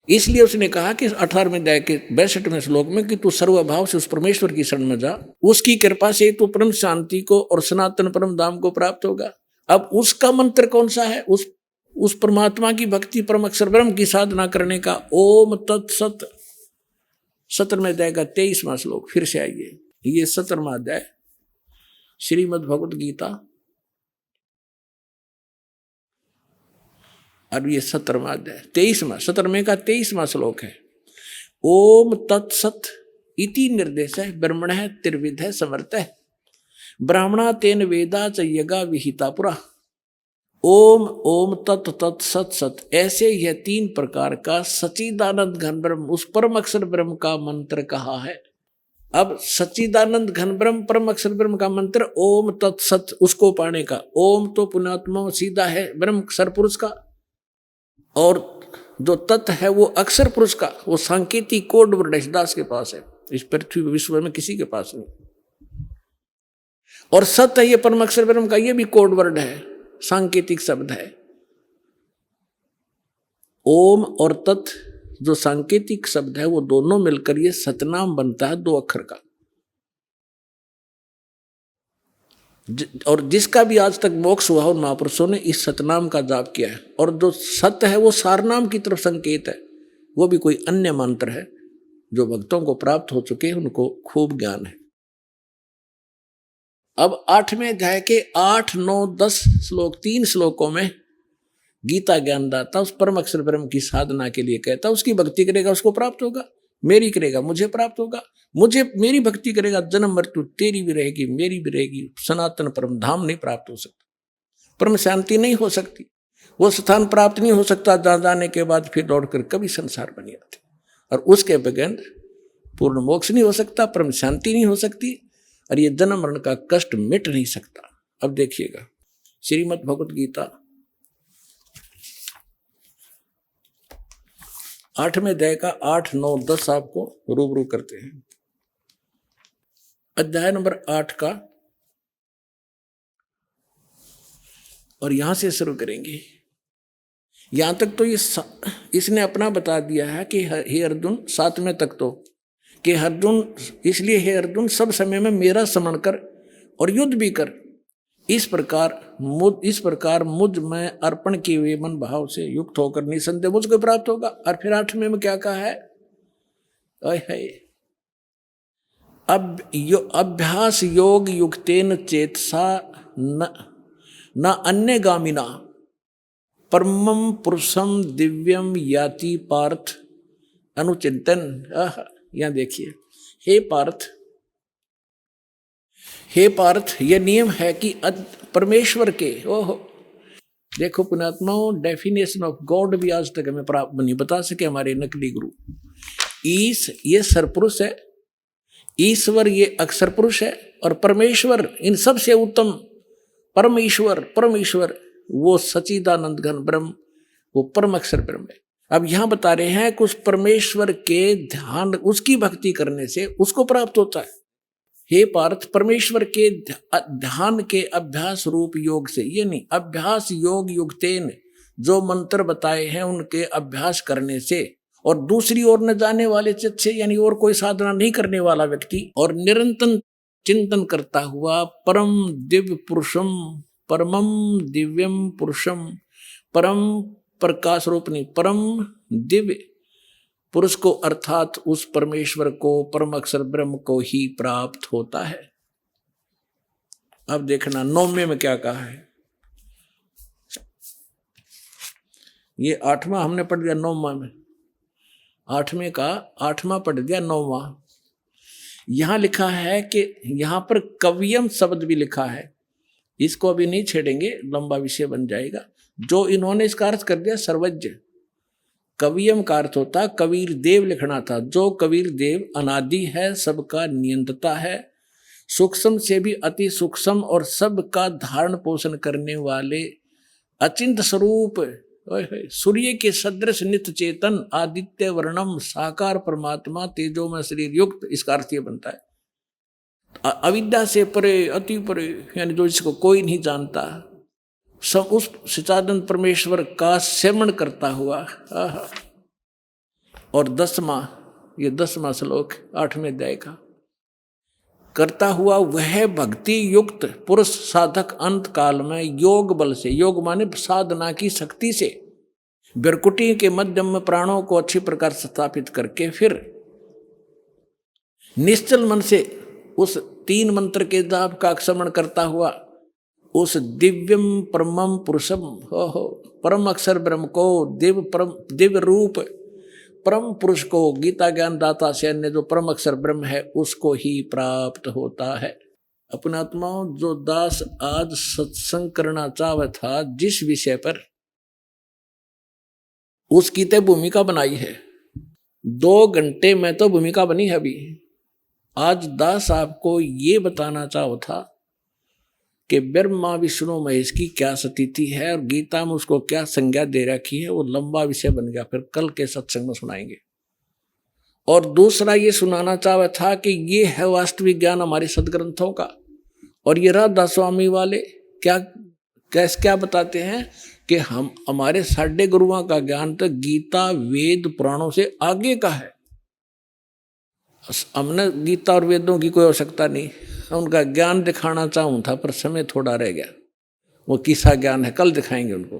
B: इसलिए उसने कहा कि 18वें अध्याय के 62वें श्लोक में कि तू सर्वभाव से उस परमेश्वर की शरण में जा, उसकी कृपा से तू परम शांति को और सनातन परम धाम को प्राप्त होगा। अब उसका मंत्र कौन सा है? उस परमात्मा की भक्ति, परम अक्षर ब्रह्म की साधना करने का ओम तत्सत। 17वें अध्याय का 23वां श्लोक, फिर से आइए, ये 17वां अध्याय श्रीमद् भगवत गीता, और ये 17वां अध्याय 17वें का 23वां श्लोक है। ओम तत्सत इति निर्देश है ब्रह्मण है त्रिविध है समर्थ है, ब्राह्मणा तेन वेदा च यज्ञा विहिता पुरा। ओम ओम तत् तत् सत सत, ऐसे यह 3 प्रकार का सच्चिदानंद घन ब्रह्म, उस परम अक्षर ब्रह्म का मंत्र कहा है। अब सच्चिदानंद घन ब्रह्म परम अक्षर ब्रह्म का मंत्र ओम तत्सत, उसको पाने का। ओम तो पुण्यात्मा सीधा है ब्रह्म सरपुरुष का, और जो तत् है वो अक्षर पुरुष का, वो सांकेतिक कोड वर्ड दास के पास है, इस पृथ्वी विश्व में किसी के पास नहीं। और सत है ये परम अक्षर ब्रह्म का, ये भी कोड वर्ड है, सांकेतिक शब्द है। ओम और तत् जो सांकेतिक शब्द है, वो दोनों मिलकर ये सतनाम बनता है 2 अक्षर का। और जिसका भी आज तक मोक्ष हुआ, उन महापुरुषों ने इस सतनाम का जाप किया है। और जो सत्य है वो सारनाम की तरफ संकेत है, वो भी कोई अन्य मंत्र है जो भक्तों को प्राप्त हो चुके हैं, उनको खूब ज्ञान है। अब 8वें अध्याय के 8, 9, 10 श्लोक, 3 श्लोकों में गीता ज्ञानदाता उस परम अक्षर ब्रह्म की साधना के लिए कहता, उसकी भक्ति करेगा उसको प्राप्त होगा, मेरी करेगा मुझे प्राप्त होगा, मुझे मेरी भक्ति करेगा जन्म मृत्यु तेरी भी रहेगी मेरी भी रहेगी, सनातन परम धाम नहीं प्राप्त हो सकता, परम शांति नहीं हो सकती, वो स्थान प्राप्त नहीं हो सकता जहां जाने के बाद फिर दौड़कर कभी संसार बन जाते, और उसके बगैर पूर्ण मोक्ष नहीं हो सकता, परम शांति नहीं हो सकती, और ये जन्म मरण का कष्ट मिट नहीं सकता। अब देखिएगा श्रीमद् भगवत गीता 8वें अध्याय का 8, 9, 10 आपको रूबरू करते हैं। अध्याय नंबर 8 का, और यहां से शुरू करेंगे। यहां तक तो इसने अपना बता दिया है कि हे अर्जुन, 7वें तक तो कि अर्जुन, इसलिए हे अर्जुन सब समय में मेरा स्मरण कर और युद्ध भी कर। इस प्रकार मुझ में अर्पण किए हुए मन भाव से युक्त होकर निसंदेह मुझको प्राप्त होगा। और फिर 8वें में क्या कहा है? अभ्यास योग युक्तेन चेतसा न अन्य गामिना परमं पुरुषम दिव्यम याति पार्थ अनुचिंतन। यहां देखिए, हे पार्थ, यह नियम है कि परमेश्वर के, देखो पुण्यात्माओं, डेफिनेशन ऑफ गॉड भी आज तक हमें प्राप्त नहीं बता सके हमारे नकली गुरु। ये सरपुरुष है, ईश्वर ये अक्षर पुरुष है, और परमेश्वर इन सब से उत्तम परमेश्वर वो सच्चिदानंद घन ब्रह्म, वो परम अक्षर ब्रह्म है। अब यहां बता रहे हैं कि उस परमेश्वर के ध्यान, उसकी भक्ति करने से उसको प्राप्त होता है। हे पार्थ, परमेश्वर के ध्यान के अभ्यास रूप योग से, ये नहीं, अभ्यास योग युक्तेन, जो मंत्र बताए हैं उनके अभ्यास करने से, और दूसरी ओर न जाने वाले चित्त से, यानी और कोई साधना नहीं करने वाला व्यक्ति, और निरंतर चिंतन करता हुआ परम दिव्य पुरुषम, परमम दिव्यम पुरुषम, परम प्रकाश रूप नहीं, परम दिव्य पुरुष को, अर्थात उस परमेश्वर को, परम अक्षर ब्रह्म को ही प्राप्त होता है। अब देखना 9वें में क्या कहा है। ये 8वां हमने पढ़ दिया, 9वां में 8वें का 8वां पढ़ दिया, 9वां। यहां लिखा है कि यहां पर कवियम शब्द भी लिखा है, इसको अभी नहीं छेड़ेंगे, लंबा विषय बन जाएगा। जो इन्होंने इसका अर्थ कर दिया सर्वज्ञ। कवियम का अर्थ होता कबीर देव लिखना था। जो कबीर देव अनादि है, सबका नियंत्रता है, सूक्ष्म से भी अति सूक्ष्म और सबका धारण पोषण करने वाले अचिंत स्वरूप, सूर्य के सदृश नित्य चेतन आदित्य वर्णम साकार परमात्मा तेजो में शरीर युक्त, इसका अर्थ ये बनता है अविद्या से परे, अति परे, यानी जो इसको कोई नहीं जानता, सब उस सच्चिदानंद परमेश्वर का सेवन करता हुआ। और 10वां श्लोक 8वें अध्याय का, करता हुआ वह भक्ति युक्त पुरुष साधक अंत काल में योग बल से, योग माने साधना की शक्ति से, बिरकुटी के मध्यम में प्राणों को अच्छी प्रकार स्थापित करके फिर निश्चल मन से उस 3 मंत्र के जाप का स्मरण करता हुआ उस दिव्यम परमम पुरुषम, परम अक्षर ब्रह्म को, दिव्य रूप परम पुरुष को, गीता ज्ञान दाता से अन्य जो परम अक्षर ब्रह्म है, उसको ही प्राप्त होता है। अपने आत्माओं, जो दास आज सत्संग करना चाहता था जिस विषय पर, उसकी तो भूमिका बनाई है। 2 घंटे में तो भूमिका बनी है अभी। आज दास आपको ये बताना चाहता था कि ब्रह्मा विष्णु महेश की क्या स्थिति है और गीता में उसको क्या संज्ञा दे रखी है। वो लंबा विषय बन गया, फिर कल के सत्संग में सुनाएंगे। और दूसरा ये सुनाना चाहता था कि ये है वास्तविक ज्ञान हमारे सदग्रंथों का। और ये राधा स्वामी वाले क्या बताते हैं कि हमारे 6.5 गुरुओं का ज्ञान तो गीता वेद पुराणों से आगे का है। हमने गीता और वेदों की कोई आवश्यकता नहीं, उनका ज्ञान दिखाना चाहूँ था पर समय थोड़ा रह गया। वो किसा ज्ञान है, कल दिखाएंगे उनको।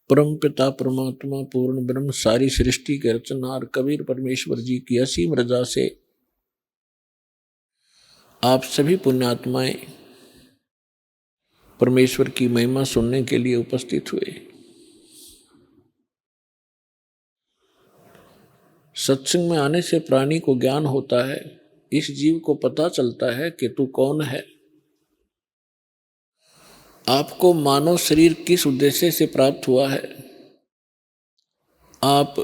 B: परम पिता परमात्मा पूर्ण ब्रह्म सारी सृष्टि के रचनहार कबीर परमेश्वर जी की असीम रजा से आप सभी पुण्यात्माएं परमेश्वर की महिमा सुनने के लिए उपस्थित हुए। सत्संग में आने से प्राणी को ज्ञान होता है, इस जीव को पता चलता है कि तू कौन है। आपको मानव शरीर किस उद्देश्य से प्राप्त हुआ है, आप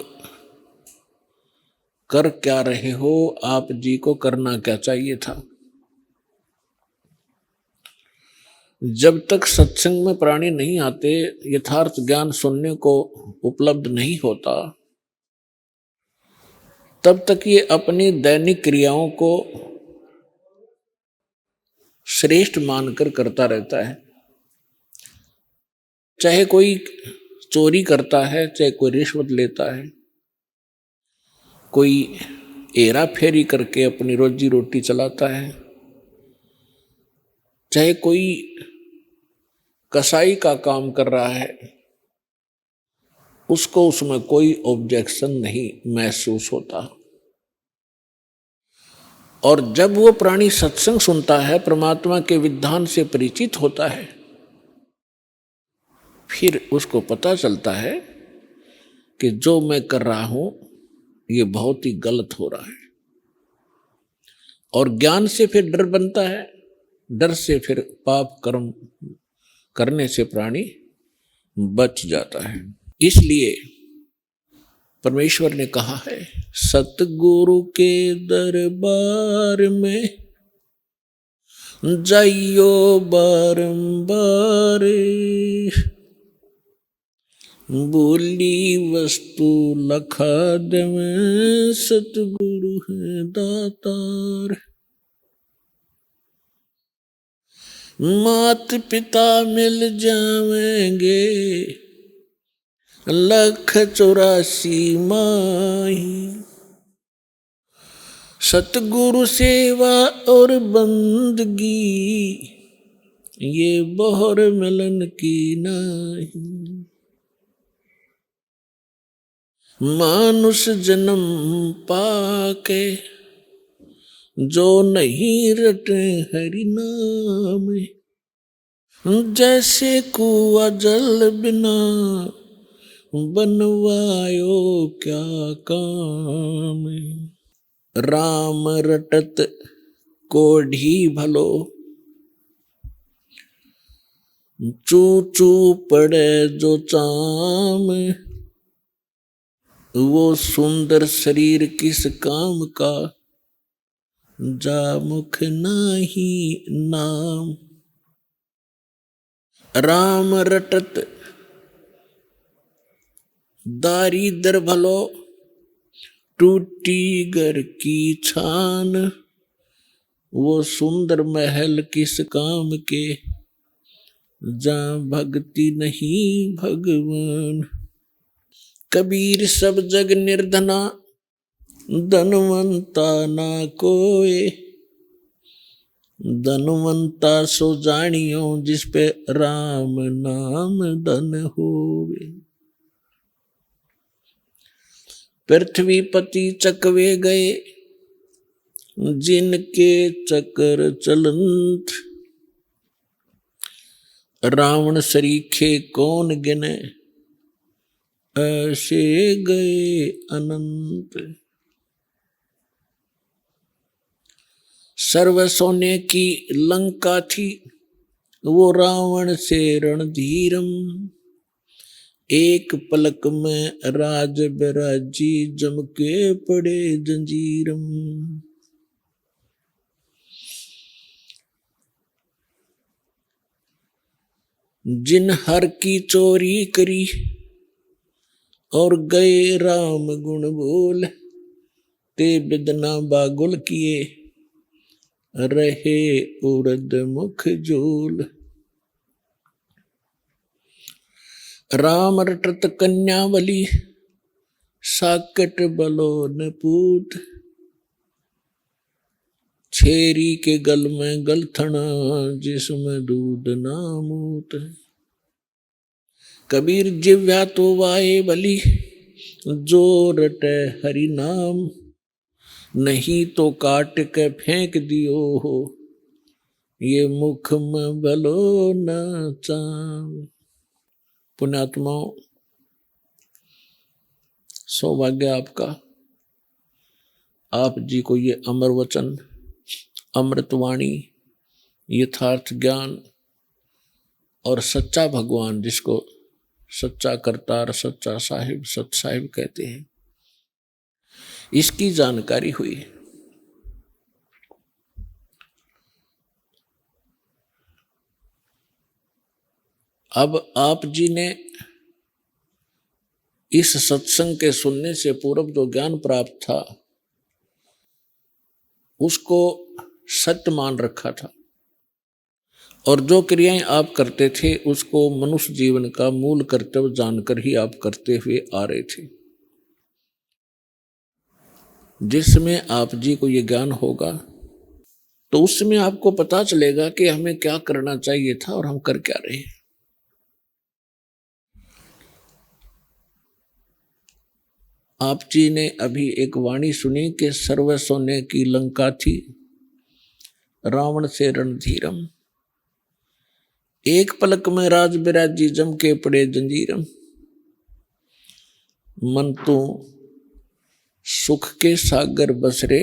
B: कर क्या रहे हो, आप जी को करना क्या चाहिए था। जब तक सत्संग में प्राणी नहीं आते, यथार्थ ज्ञान सुनने को उपलब्ध नहीं होता, तब तक ये अपनी दैनिक क्रियाओं को श्रेष्ठ मानकर करता रहता है। चाहे कोई चोरी करता है, चाहे कोई रिश्वत लेता है, कोई हेरा फेरी करके अपनी रोजी रोटी चलाता है, चाहे कोई कसाई का काम कर रहा है, उसको उसमें कोई ऑब्जेक्शन नहीं महसूस होता। और जब वो प्राणी सत्संग सुनता है, परमात्मा के विधान से परिचित होता है, फिर उसको पता चलता है कि जो मैं कर रहा हूं ये बहुत ही गलत हो रहा है। और ज्ञान से फिर डर बनता है, डर से फिर पाप कर्म करने से प्राणी बच जाता है। इसलिए परमेश्वर ने कहा है, सतगुरु के दरबार में जाइयो बारंबार, बोली वस्तु लखा देवे, सतगुरु है दातार। मात पिता मिल जावेंगे, लख 84 माही, सतगुरु सेवा और बंदगी ये बहुर मिलन की नहीं। मानुष जन्म पाके जो नहीं रटे हरि नाम, जैसे कुआ जल बिना बनवायो क्या काम। राम रटत कोढ़ी भलो, चू चू पड़े जो चाम, वो सुंदर शरीर किस काम का, जा मुख नाही नाम। राम रटत दारिद्र भलो, टूटी घर की छान, वो सुंदर महल किस काम के, जा भक्ति नहीं भगवान। कबीर सब जग निर्धना, धनवंता ना कोय, धनवंता सो जानियो, जिस पे राम नाम धन होवे। पृथ्वीपति चकवे गए, जिनके चक्कर चलंत, रावण सरीखे कौन गिने, ऐसे गए अनंत। सर्व सोने की लंका थी, वो रावण से रणधीरम, एक पलक में राज बिराजी, जम के पड़े जंजीरम। जिन हर की चोरी करी, और गए राम गुण बोल, ते बिदना बागुल किए, रहे उड़द मुख झूल। राम रटत कन्यावली, साकट बलो न पूत, छेरी के गल में गलथना, जिसमें दूध ना मूत। कबीर जिव्या तो वाए बली, जो रटे हरि नाम, नहीं तो काट के फेंक दियो हो, ये मुख में भलो न चाम। पुण्यात्माओं, सौभाग्य आपका, आप जी को ये अमर वचन, अमृतवाणी, यथार्थ ज्ञान और सच्चा भगवान, जिसको सच्चा करतार, सच्चा साहिब, सत साहिब कहते हैं, इसकी जानकारी हुई। अब आप जी ने इस सत्संग के सुनने से पूर्व जो ज्ञान प्राप्त था, उसको सत्य मान रखा था। और जो क्रियाएं आप करते थे उसको मनुष्य जीवन का मूल कर्तव्य जानकर ही आप करते हुए आ रहे थे। जिसमें आप जी को ये ज्ञान होगा तो उसमें आपको पता चलेगा कि हमें क्या करना चाहिए था और हम कर क्या रहे हैं। आप जी ने अभी एक वाणी सुनी कि सर्व सोने की लंका थी, रावण से रणधीरम, एक पलक में राज बिराजी जम के पड़े जंजीरम, मन तो सुख के सागर बसरे,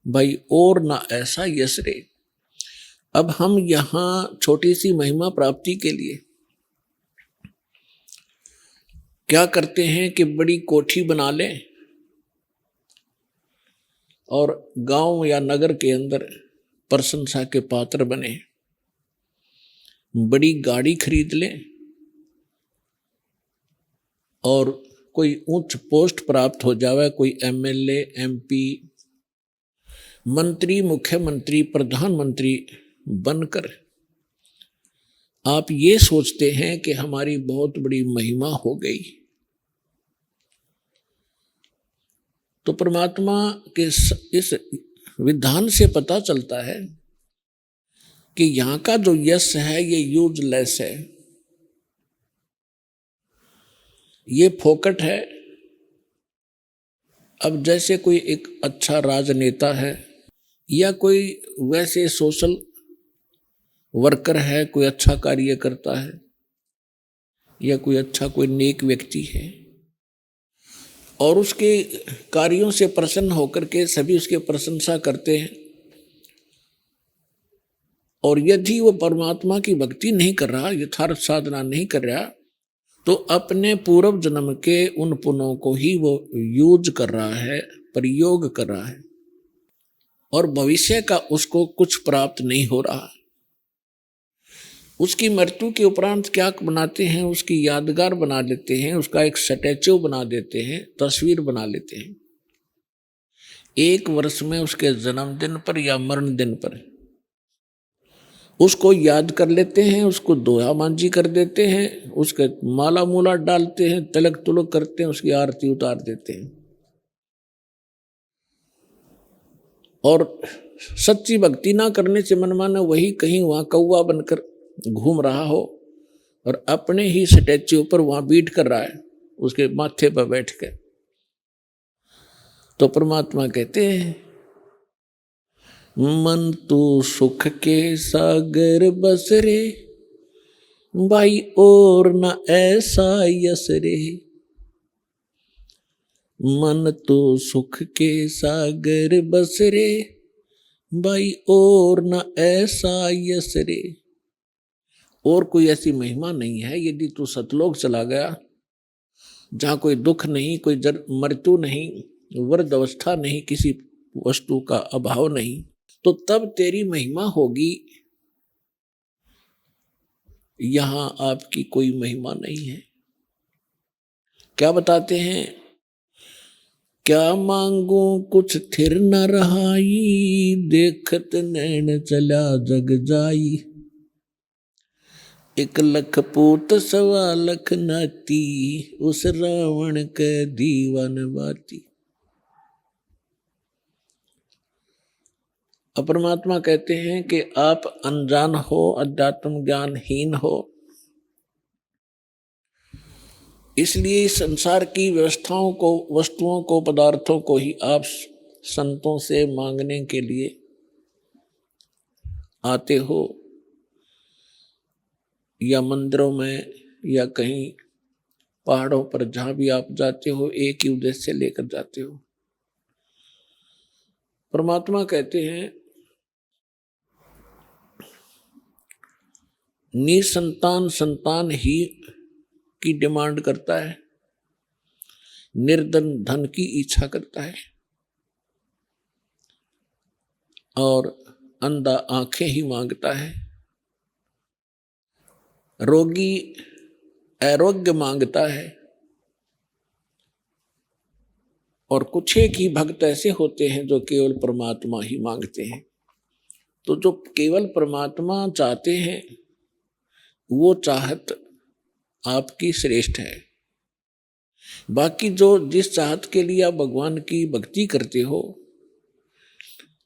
B: भाई और ना ऐसा यसरे। अब हम यहां छोटी सी महिमा प्राप्ति के लिए क्या करते हैं कि बड़ी कोठी बना लें और गांव या नगर के अंदर प्रशंसा के पात्र बने, बड़ी गाड़ी खरीद लें और कोई उच्च पोस्ट प्राप्त हो जावे, कोई एमएलए, एमपी, मंत्री, मुख्यमंत्री, प्रधानमंत्री बनकर आप ये सोचते हैं कि हमारी बहुत बड़ी महिमा हो गई। तो परमात्मा के इस विधान से पता चलता है कि यहां का जो यश है ये यूजलेस है, ये फोकट है। अब जैसे कोई एक अच्छा राजनेता है या कोई वैसे सोशल वर्कर है, कोई अच्छा कार्य करता है या कोई अच्छा कोई नेक व्यक्ति है और उसके कार्यों से प्रसन्न होकर के सभी उसकी प्रशंसा करते हैं, और यदि वो परमात्मा की भक्ति नहीं कर रहा, यथार्थ साधना नहीं कर रहा, तो अपने पूर्व जन्म के उन पुण्यों को ही वो यूज कर रहा है, प्रयोग कर रहा है, और भविष्य का उसको कुछ प्राप्त नहीं हो रहा। उसकी मृत्यु के उपरांत क्या बनाते हैं, उसकी यादगार बना लेते हैं, उसका एक स्टैच्यू बना देते हैं, तस्वीर बना लेते हैं। एक वर्ष में उसके जन्मदिन पर या मरण दिन पर उसको याद कर लेते हैं, उसको दोहा मांझी कर देते हैं, उसके माला मूला डालते हैं, तिलक तुलक करते हैं, उसकी आरती उतार देते हैं। और सच्ची भक्ति ना करने से मनमाना वही कहीं वहां कौवा बनकर घूम रहा हो और अपने ही स्टैच्यू पर वहां बीट कर रहा है, उसके माथे पर बैठ के। तो परमात्मा कहते हैं मन तो सुख के सागर बस रे, भाई और न ऐसा यस रे। मन तो सुख के सागर बस रे, भाई और न ऐसा यस रे। और कोई ऐसी महिमा नहीं है। यदि तू सतलोक चला गया जहां कोई दुख नहीं, कोई मृत्यु नहीं, वृद्ध अवस्था नहीं, किसी वस्तु का अभाव नहीं, तो तब तेरी महिमा होगी। यहां आपकी कोई महिमा नहीं है। क्या बताते हैं, क्या मांगू कुछ थिर न रहाई, देखत नैन चला जग जाई। एक लख पूत सवा लख नाती, उस रावण के दीवान बाती। परमात्मा कहते हैं कि आप अनजान हो, अध्यात्म ज्ञानहीन हो, इसलिए इस संसार की व्यवस्थाओं को, वस्तुओं को, पदार्थों को ही आप संतों से मांगने के लिए आते हो, या मंदिरों में या कहीं पहाड़ों पर जहां भी आप जाते हो एक ही उद्देश्य से लेकर जाते हो। परमात्मा कहते हैं निसंतान संतान ही की डिमांड करता है, निर्धन धन की इच्छा करता है, और अंधा आंखें ही मांगता है, रोगी आरोग्य मांगता है, और कुछ एक ही भक्त ऐसे होते हैं जो केवल परमात्मा ही मांगते हैं। तो जो केवल परमात्मा चाहते हैं वो चाहत आपकी श्रेष्ठ है। बाकी जो जिस चाहत के लिए आप भगवान की भक्ति करते हो,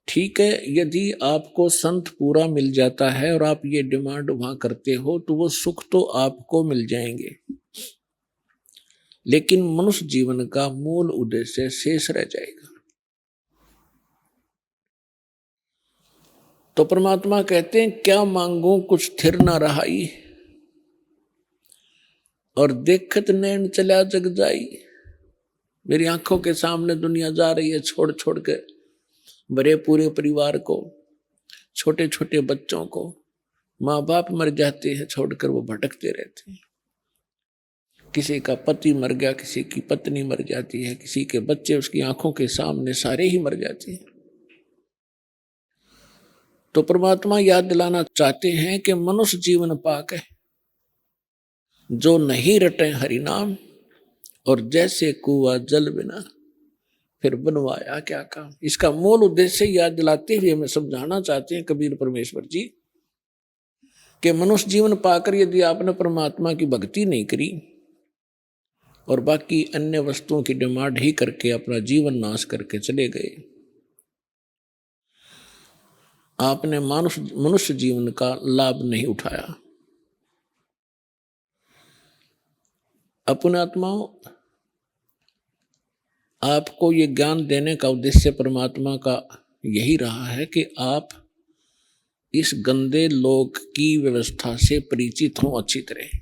B: ठीक है, यदि आपको संत पूरा मिल जाता है और आप ये डिमांड वहां करते हो तो वो सुख तो आपको मिल जाएंगे, लेकिन मनुष्य जीवन का मूल उद्देश्य शेष रह जाएगा। तो परमात्मा कहते हैं क्या मांगू कुछ स्थिर न रहाई, और देखत नैन चला जग जाई। मेरी आंखों के सामने दुनिया जा रही है छोड़ छोड़ के, बड़े पूरे परिवार को, छोटे छोटे बच्चों को, माँ बाप मर जाते हैं छोड़कर वो भटकते रहते हैं। किसी का पति मर गया, किसी की पत्नी मर जाती है, किसी के बच्चे उसकी आंखों के सामने सारे ही मर जाते हैं। तो परमात्मा याद दिलाना चाहते हैं कि मनुष्य जीवन पाक है, जो नहीं रटे हरि नाम, और जैसे कुआ जल बिना फिर बनवाया क्या काम। इसका मूल उद्देश्य याद दिलाते हुए हमें समझाना चाहते हैं कबीर परमेश्वर जी कि मनुष्य जीवन पाकर यदि आपने परमात्मा की भक्ति नहीं करी और बाकी अन्य वस्तुओं की डिमांड ही करके अपना जीवन नाश करके चले गए, आपने मनुष्य जीवन का लाभ नहीं उठाया। अपने आत्माओं, आपको ये ज्ञान देने का उद्देश्य परमात्मा का यही रहा है कि आप इस गंदे लोक की व्यवस्था से परिचित हों अच्छी तरह,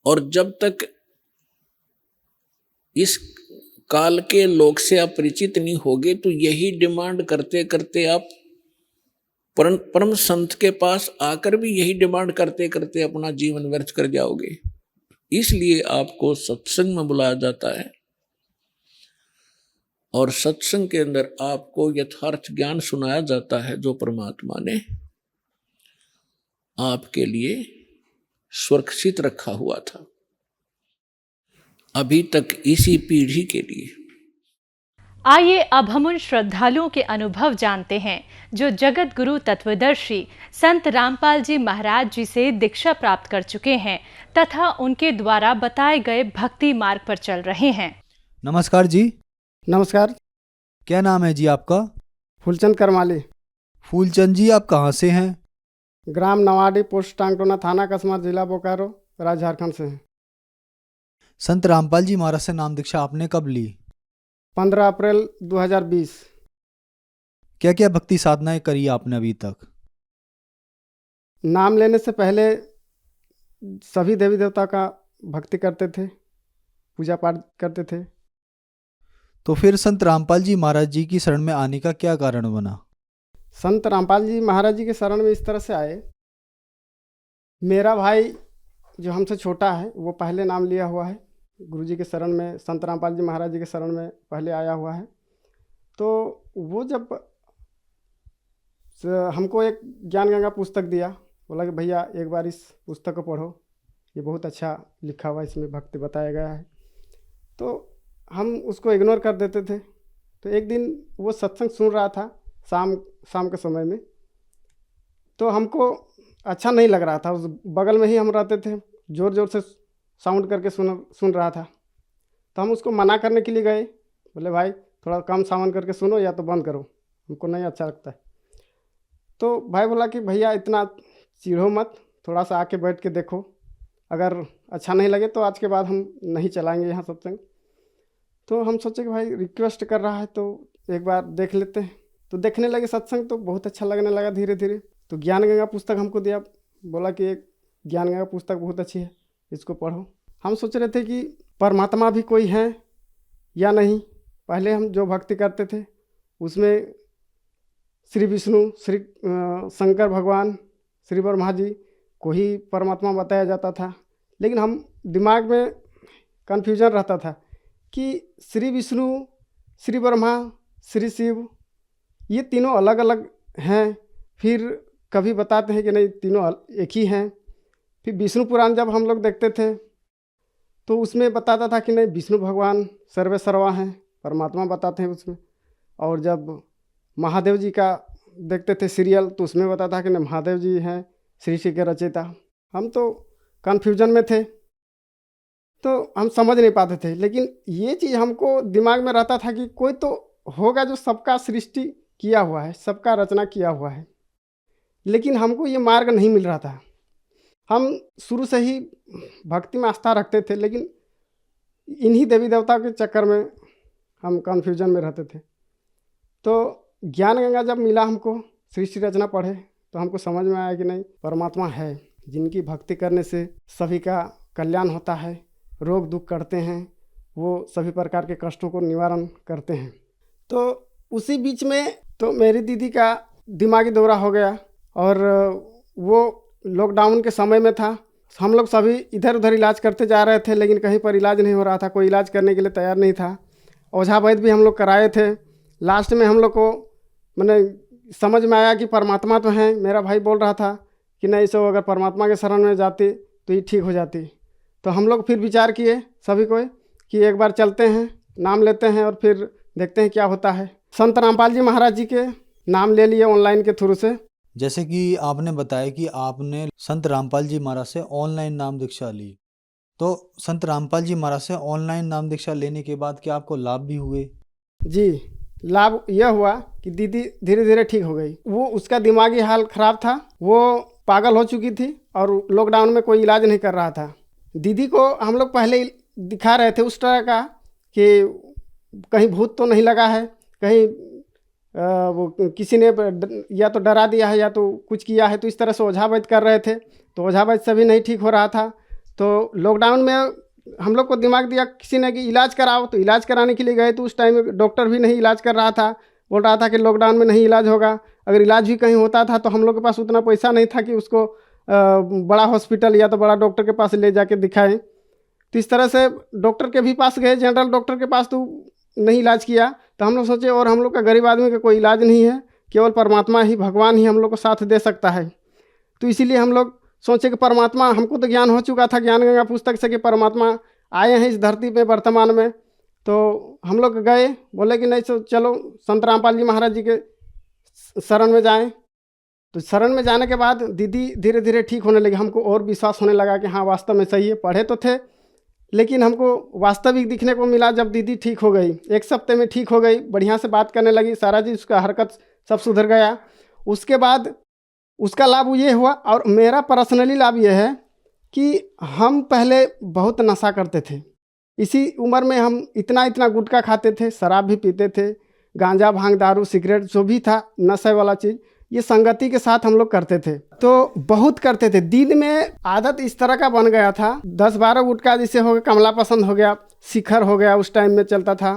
B: और जब तक इस काल के लोक से आप परिचित नहीं होगे तो यही डिमांड करते करते आप परम संत के पास आकर भी यही डिमांड करते करते अपना जीवन व्यर्थ कर जाओगे। इसलिए आपको सत्संग में बुलाया जाता है, और सत्संग के अंदर आपको यथार्थ ज्ञान सुनाया जाता है जो परमात्मा ने आपके लिए सुरक्षित रखा हुआ था अभी तक इसी पीढ़ी के लिए।
C: आइए अब हम उन श्रद्धालुओं के अनुभव जानते हैं जो जगत गुरु तत्वदर्शी संत रामपाल जी महाराज जी से दीक्षा प्राप्त कर चुके हैं तथा उनके द्वारा बताए गए भक्ति मार्ग पर चल रहे हैं।
D: नमस्कार जी।
E: नमस्कार।
D: क्या नाम है जी आपका?
E: फूलचंद करमाली।
D: फूलचंद जी, आप कहाँ से हैं?
E: ग्राम नवाडी, पोस्ट टांगटोना, थाना कसमार, जिला बोकारो, राज्य झारखंड से हैं।
D: संत रामपाल जी महाराज से नाम दीक्षा आपने कब ली?
E: 15 अप्रैल 2020।
D: क्या क्या भक्ति साधनाएं करी आपने अभी तक?
E: नाम लेने से पहले सभी देवी देवता का भक्ति करते थे, पूजा पाठ करते थे।
D: तो फिर संत रामपाल जी महाराज जी की शरण में आने का क्या कारण बना?
E: संत रामपाल जी महाराज जी के शरण में इस तरह से आए, मेरा भाई जो हमसे छोटा है वो पहले नाम लिया हुआ है गुरु जी के शरण में, संत रामपाल जी महाराज जी के शरण में पहले आया हुआ है। तो वो जब हमको एक ज्ञान गंगा पुस्तक दिया, बोला कि भैया एक बार इस पुस्तक को पढ़ो, ये बहुत अच्छा लिखा हुआ है, इसमें भक्ति बताया गया है। तो हम उसको इग्नोर कर देते थे। तो एक दिन वो सत्संग सुन रहा था शाम के समय में, तो हमको अच्छा नहीं लग रहा था। उस बगल में ही हम रहते थे, ज़ोर ज़ोर से साउंड करके सुन रहा था। तो हम उसको मना करने के लिए गए, बोले भाई थोड़ा कम साउंड करके सुनो या तो बंद करो, हमको नहीं अच्छा लगता है। तो भाई बोला कि भैया इतना चिढ़ो मत, थोड़ा सा आके बैठ के देखो, अगर अच्छा नहीं लगे तो आज के बाद हम नहीं चलाएंगे यहाँ सत्संग। तो हम सोचे कि भाई रिक्वेस्ट कर रहा है तो एक बार देख लेते हैं। तो देखने लगे सत्संग, तो बहुत अच्छा लगने लगा धीरे धीरे। तो ज्ञान गंगा पुस्तक हमको दिया, बोला कि एक ज्ञान गंगा पुस्तक बहुत अच्छी है, इसको पढ़ो। हम सोच रहे थे कि परमात्मा भी कोई है या नहीं। पहले हम जो भक्ति करते थे उसमें श्री विष्णु, श्री शंकर भगवान, श्री ब्रह्मा जी को ही परमात्मा बताया जाता था, लेकिन हम दिमाग में कन्फ्यूजन रहता था कि श्री विष्णु, श्री ब्रह्मा, श्री शिव ये तीनों अलग अलग हैं, फिर कभी बताते हैं कि नहीं तीनों एक ही हैं। फिर विष्णु पुराण जब हम लोग देखते थे तो उसमें बताता था कि नहीं विष्णु भगवान सर्वे सर्वा हैं, परमात्मा बताते हैं उसमें। और जब महादेव जी का देखते थे सीरियल, तो उसमें बताता था कि महादेव जी हैं सृष्टि के रचयिता। हम तो कन्फ्यूजन में थे, तो हम समझ नहीं पाते थे। लेकिन ये चीज़ हमको दिमाग में रहता था कि कोई तो होगा जो सबका सृष्टि किया हुआ है, सबका रचना किया हुआ है। लेकिन हमको ये मार्ग नहीं मिल रहा था। हम शुरू से ही भक्ति में आस्था रखते थे, लेकिन इन्हीं देवी देवता के चक्कर में हम कन्फ्यूजन में रहते थे। तो ज्ञान गंगा जब मिला हमको, सृष्टि रचना पढ़े, तो हमको समझ में आया कि नहीं, परमात्मा है जिनकी भक्ति करने से सभी का कल्याण होता है, रोग दुख करते हैं, वो सभी प्रकार के कष्टों को निवारण करते हैं। तो उसी बीच में तो मेरी दीदी का दिमागी दौरा हो गया, और वो लॉकडाउन के समय में था। हम लोग सभी इधर उधर इलाज करते जा रहे थे, लेकिन कहीं पर इलाज नहीं हो रहा था, कोई इलाज करने के लिए तैयार नहीं था। ओझा वैद्य भी हम लोग कराए थे। लास्ट में हम लोग को मैंने समझ में आया कि परमात्मा तो हैं। मेरा भाई बोल रहा था कि नहीं, सो अगर परमात्मा के शरण में जाती तो ये ठीक हो जाती। तो हम लोग फिर विचार किए सभी को कि एक बार चलते हैं, नाम लेते हैं और फिर देखते हैं क्या होता है। संत रामपाल जी महाराज जी के नाम ले लिए ऑनलाइन के थ्रू से।
D: जैसे कि आपने बताया कि आपने संत रामपाल जी महाराज से ऑनलाइन नाम दीक्षा ली, तो संत रामपाल जी महाराज से ऑनलाइन नाम दीक्षा लेने के बाद क्या आपको लाभ भी हुए?
E: जी, लाभ यह हुआ कि दीदी धीरे धीरे ठीक हो गई। वो उसका दिमागी हाल खराब था, वो पागल हो चुकी थी और लॉकडाउन में कोई इलाज नहीं कर रहा था। दीदी को हम लोग पहले दिखा रहे थे उस तरह का कि कहीं भूत तो नहीं लगा है, कहीं वो किसी ने या तो डरा दिया है या तो कुछ किया है, तो इस तरह से ओझा वैद्य कर रहे थे। तो ओझा वैद्य से भी नहीं ठीक हो रहा था। तो लॉकडाउन में हम लोग को दिमाग दिया किसी ने कि इलाज कराओ, तो इलाज कराने के लिए गए। तो उस टाइम में डॉक्टर भी नहीं इलाज कर रहा था, बोल रहा था कि लॉकडाउन में नहीं इलाज होगा। अगर इलाज भी कहीं होता था तो हम लोग के पास उतना पैसा नहीं था कि उसको बड़ा हॉस्पिटल या तो बड़ा डॉक्टर के पास ले जाके दिखाएं। तो इस तरह से डॉक्टर के भी पास गए, जनरल डॉक्टर के पास, तो नहीं इलाज किया। तो हम लोग सोचे और हम लोग का गरीब आदमी का कोई इलाज नहीं है, केवल परमात्मा ही, भगवान ही हम लोग को साथ दे सकता है। तो इसीलिए हम लोग सोचे कि परमात्मा, हमको तो ज्ञान हो चुका था ज्ञान गंगा पुस्तक से कि परमात्मा आए हैं इस धरती पे वर्तमान में। तो हम लोग गए, बोले कि नहीं चलो संत रामपाल जी महाराज जी के शरण में जाएं। तो शरण में जाने के बाद दीदी धीरे धीरे ठीक होने लगी। हमको और विश्वास होने लगा कि हाँ वास्तव में सही है। पढ़े तो थे, लेकिन हमको वास्तविक दिखने को मिला जब दीदी ठीक हो गई। एक हफ्ते में ठीक हो गई, बढ़िया से बात करने लगी, सारा चीज़ उसका हरकत सब सुधर गया। उसके बाद उसका लाभ ये हुआ, और मेरा पर्सनली लाभ ये है कि हम पहले बहुत नशा करते थे। इसी उम्र में हम इतना इतना गुटखा खाते थे, शराब भी पीते थे, गांजा भांग दारू सिगरेट जो भी था नशे वाला चीज़, ये संगति के साथ हम लोग करते थे। तो बहुत करते थे। दिन में आदत इस तरह का बन गया था, 10-12 गुटखा जैसे हो गया, कमला पसंद हो गया, शिखर हो गया, उस टाइम में चलता था,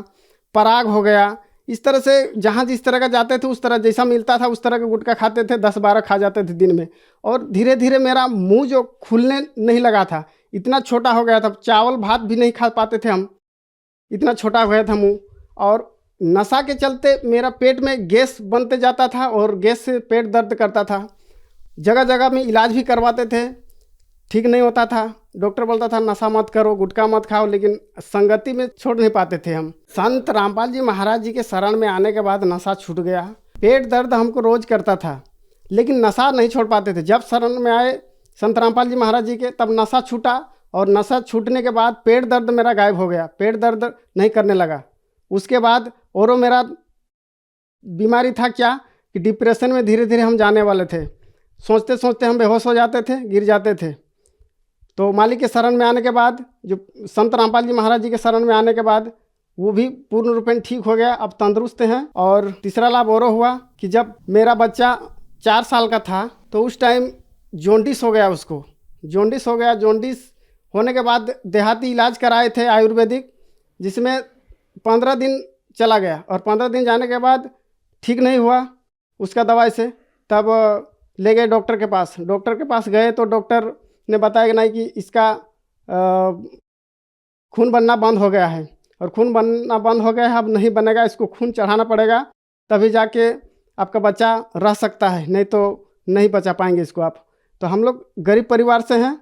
E: पराग हो गया। इस तरह से जहाँ जिस तरह का जाते थे उस तरह जैसा मिलता था उस तरह के गुटखा खाते थे, 10-12 खा जाते थे दिन में। और धीरे धीरे मेरा मुंह जो खुलने नहीं लगा था, इतना छोटा हो गया था, चावल भात भी नहीं खा पाते थे हम, इतना छोटा हो गया था मुंह। और नशा के चलते मेरा पेट में गैस बनते जाता था और गैस से पेट दर्द करता था। जगह जगह में इलाज भी करवाते थे, ठीक नहीं होता था। डॉक्टर बोलता था नशा मत करो, गुटखा मत खाओ, लेकिन संगति में छोड़ नहीं पाते थे हम। संत रामपाल जी महाराज जी के शरण में आने के बाद नशा छूट गया। पेट दर्द हमको रोज करता था, लेकिन नशा नहीं छोड़ पाते थे। जब शरण में आए संत रामपाल जी महाराज जी के, तब नशा छूटा, और नशा छूटने के बाद पेट दर्द मेरा गायब हो गया, पेट दर्द नहीं करने लगा। उसके बाद और मेरा बीमारी था क्या कि डिप्रेशन में धीरे धीरे हम जाने वाले थे। सोचते सोचते हम बेहोश हो जाते थे, गिर जाते थे। तो मालिक के शरण में आने के बाद, जो संत रामपाल जी महाराज जी के शरण में आने के बाद, वो भी पूर्ण रूपेण ठीक हो गया, अब तंदुरुस्त हैं। और तीसरा लाभ और हुआ कि जब मेरा बच्चा 4 साल का था तो उस टाइम जॉन्डिस हो गया उसको, जॉन्डिस हो गया। जॉन्डिस होने के बाद देहाती इलाज कराए थे आयुर्वेदिक, जिसमें 15 दिन चला गया, और 15 दिन जाने के बाद ठीक नहीं हुआ उसका दवाई से। तब ले गए डॉक्टर के पास। डॉक्टर के पास गए तो डॉक्टर ने बताया कि नहीं, कि इसका खून बनना बंद हो गया है, और खून बनना बंद हो गया है, अब नहीं बनेगा, इसको खून चढ़ाना पड़ेगा, तभी जाके आपका बच्चा रह सकता है, नहीं तो नहीं बचा पाएंगे इसको आप। तो हम लोग गरीब परिवार से हैं,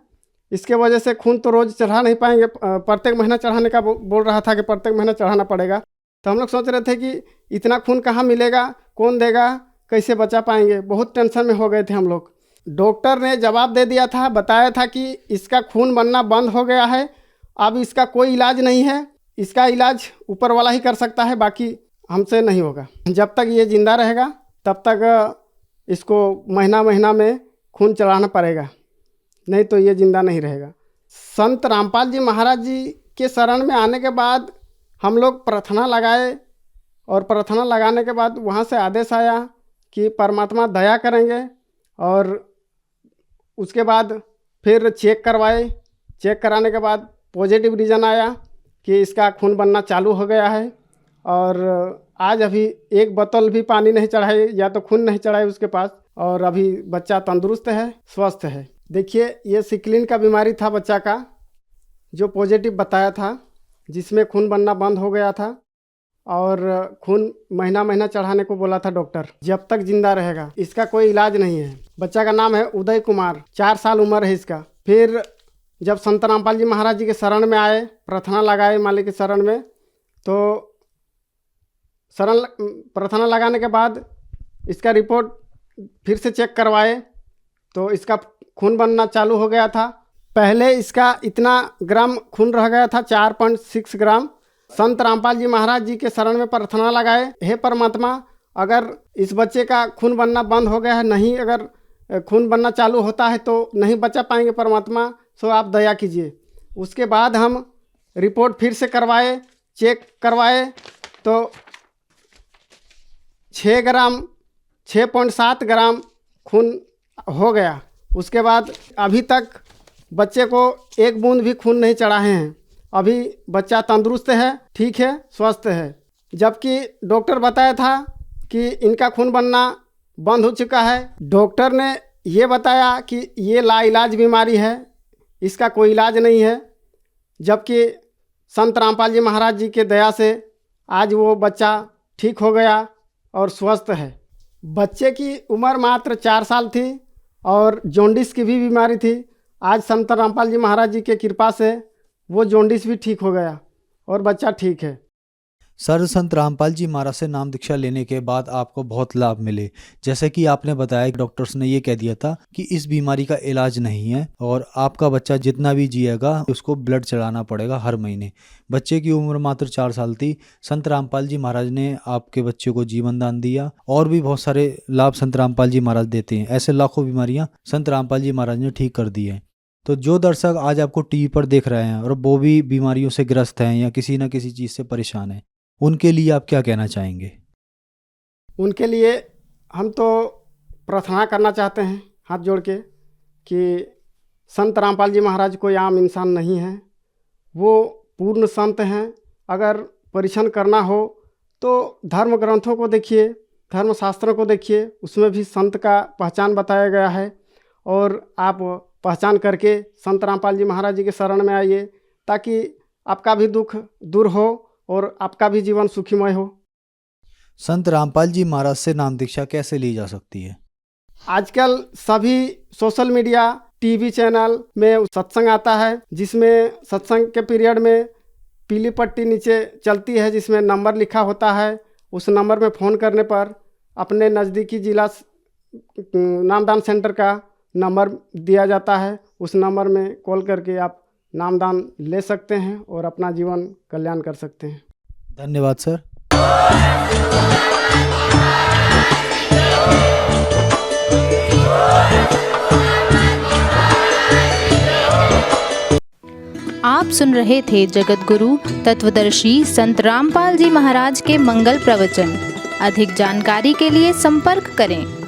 E: इसके वजह से खून तो रोज़ चढ़ा नहीं पाएंगे, प्रत्येक महीना चढ़ाने का बोल रहा था कि प्रत्येक महीना चढ़ाना पड़ेगा। तो हम लोग सोच रहे थे कि इतना खून कहाँ मिलेगा, कौन देगा, कैसे बचा पाएंगे, बहुत टेंशन में हो गए थे हम लोग। डॉक्टर ने जवाब दे दिया था, बताया था कि इसका खून बनना बंद हो गया है, अब इसका कोई इलाज नहीं है, इसका इलाज ऊपर वाला ही कर सकता है, बाकी हमसे नहीं होगा। जब तक ये ज़िंदा रहेगा तब तक इसको महीना महीना में खून चढ़ाना पड़ेगा, नहीं तो ये ज़िंदा नहीं रहेगा। संत रामपाल जी महाराज जी के शरण में आने के बाद हम लोग प्रार्थना लगाए, और प्रार्थना लगाने के बाद वहाँ से आदेश आया कि परमात्मा दया करेंगे, और उसके बाद फिर चेक करवाए। चेक कराने के बाद पॉजिटिव रीजन आया कि इसका खून बनना चालू हो गया है, और आज अभी एक बोतल भी पानी नहीं चढ़ाई या तो खून नहीं चढ़ाई उसके पास, और अभी बच्चा तंदुरुस्त है, स्वस्थ है। देखिए, ये सिकलिन का बीमारी था बच्चा का, जो पॉजिटिव बताया था, जिसमें खून बनना बंद हो गया था, और खून महीना महीना चढ़ाने को बोला था डॉक्टर, जब तक जिंदा रहेगा। इसका कोई इलाज नहीं है। बच्चा का नाम है उदय कुमार, 4 साल उम्र है इसका। फिर जब संत रामपाल जी महाराज जी के शरण में आए, प्रार्थना लगाए मालिक के शरण में, तो प्रार्थना लगाने के बाद इसका रिपोर्ट फिर से चेक करवाए तो इसका खून बनना चालू हो गया था। पहले इसका इतना ग्राम खून रह गया था, 4.6 ग्राम। संत रामपाल जी महाराज जी के शरण में प्रार्थना लगाए, हे परमात्मा, अगर इस बच्चे का खून बनना बंद हो गया है, नहीं अगर खून बनना चालू होता है तो नहीं बचा पाएंगे परमात्मा, सो आप दया कीजिए। उसके बाद हम रिपोर्ट फिर से करवाए, चेक करवाए तो 6.7 ग्राम खून हो गया। उसके बाद अभी तक बच्चे को एक बूंद भी खून नहीं चढ़ाए हैं। अभी बच्चा तंदुरुस्त है, ठीक है, स्वस्थ है। जबकि डॉक्टर बताया था कि इनका खून बनना बंद हो चुका है। डॉक्टर ने ये बताया कि ये लाइलाज बीमारी है, इसका कोई इलाज नहीं है। जबकि संत रामपाल जी महाराज जी के दया से आज वो बच्चा ठीक हो गया और स्वस्थ है। बच्चे की उम्र मात्र 4 साल थी और जॉन्डिस की भी बीमारी थी। आज संत रामपाल जी महाराज जी के कृपा से वो जॉन्डिस भी ठीक हो गया और बच्चा ठीक है।
D: सर, संत रामपाल जी महाराज से नाम दीक्षा लेने के बाद आपको बहुत लाभ मिले, जैसे कि आपने बताया कि डॉक्टर्स ने ये कह दिया था कि इस बीमारी का इलाज नहीं है और आपका बच्चा जितना भी जिएगा उसको ब्लड चढ़ाना पड़ेगा हर महीने। बच्चे की उम्र मात्र 4 साल थी। संत रामपाल जी महाराज ने आपके बच्चे को जीवन दान दिया और भी बहुत सारे लाभ संत रामपाल जी महाराज देते हैं। ऐसे लाखों बीमारियाँ संत रामपाल जी महाराज ने ठीक कर दी है। तो जो दर्शक आज आपको टीवी पर देख रहे हैं और वो भी बीमारियों से ग्रस्त हैं या किसी न किसी चीज़ से परेशान हैं, उनके लिए आप क्या कहना चाहेंगे?
E: उनके लिए हम तो प्रार्थना करना चाहते हैं हाथ जोड़ के कि संत रामपाल जी महाराज कोई आम इंसान नहीं है, वो पूर्ण संत हैं। अगर परीक्षण करना हो तो धर्म ग्रंथों को देखिए, धर्म शास्त्रों को देखिए, उसमें भी संत का पहचान बताया गया है। और आप पहचान करके संत रामपाल जी महाराज जी के शरण में आइए ताकि आपका भी दुख दूर हो और आपका भी जीवन सुखीमय हो।
D: संत रामपाल जी महाराज से नाम दीक्षा कैसे ली जा सकती है?
E: आजकल सभी सोशल मीडिया, टीवी चैनल में सत्संग आता है, जिसमें सत्संग के पीरियड में पीली पट्टी नीचे चलती है जिसमें नंबर लिखा होता है। उस नंबर में फ़ोन करने पर अपने नज़दीकी जिला नामदान सेंटर का नंबर दिया जाता है। उस नंबर में कॉल करके आप नामदान ले सकते हैं और अपना जीवन कल्याण कर सकते हैं।
D: धन्यवाद सर।
F: आप सुन रहे थे जगत गुरु तत्वदर्शी संत रामपाल जी महाराज के मंगल प्रवचन। अधिक जानकारी के लिए संपर्क करें।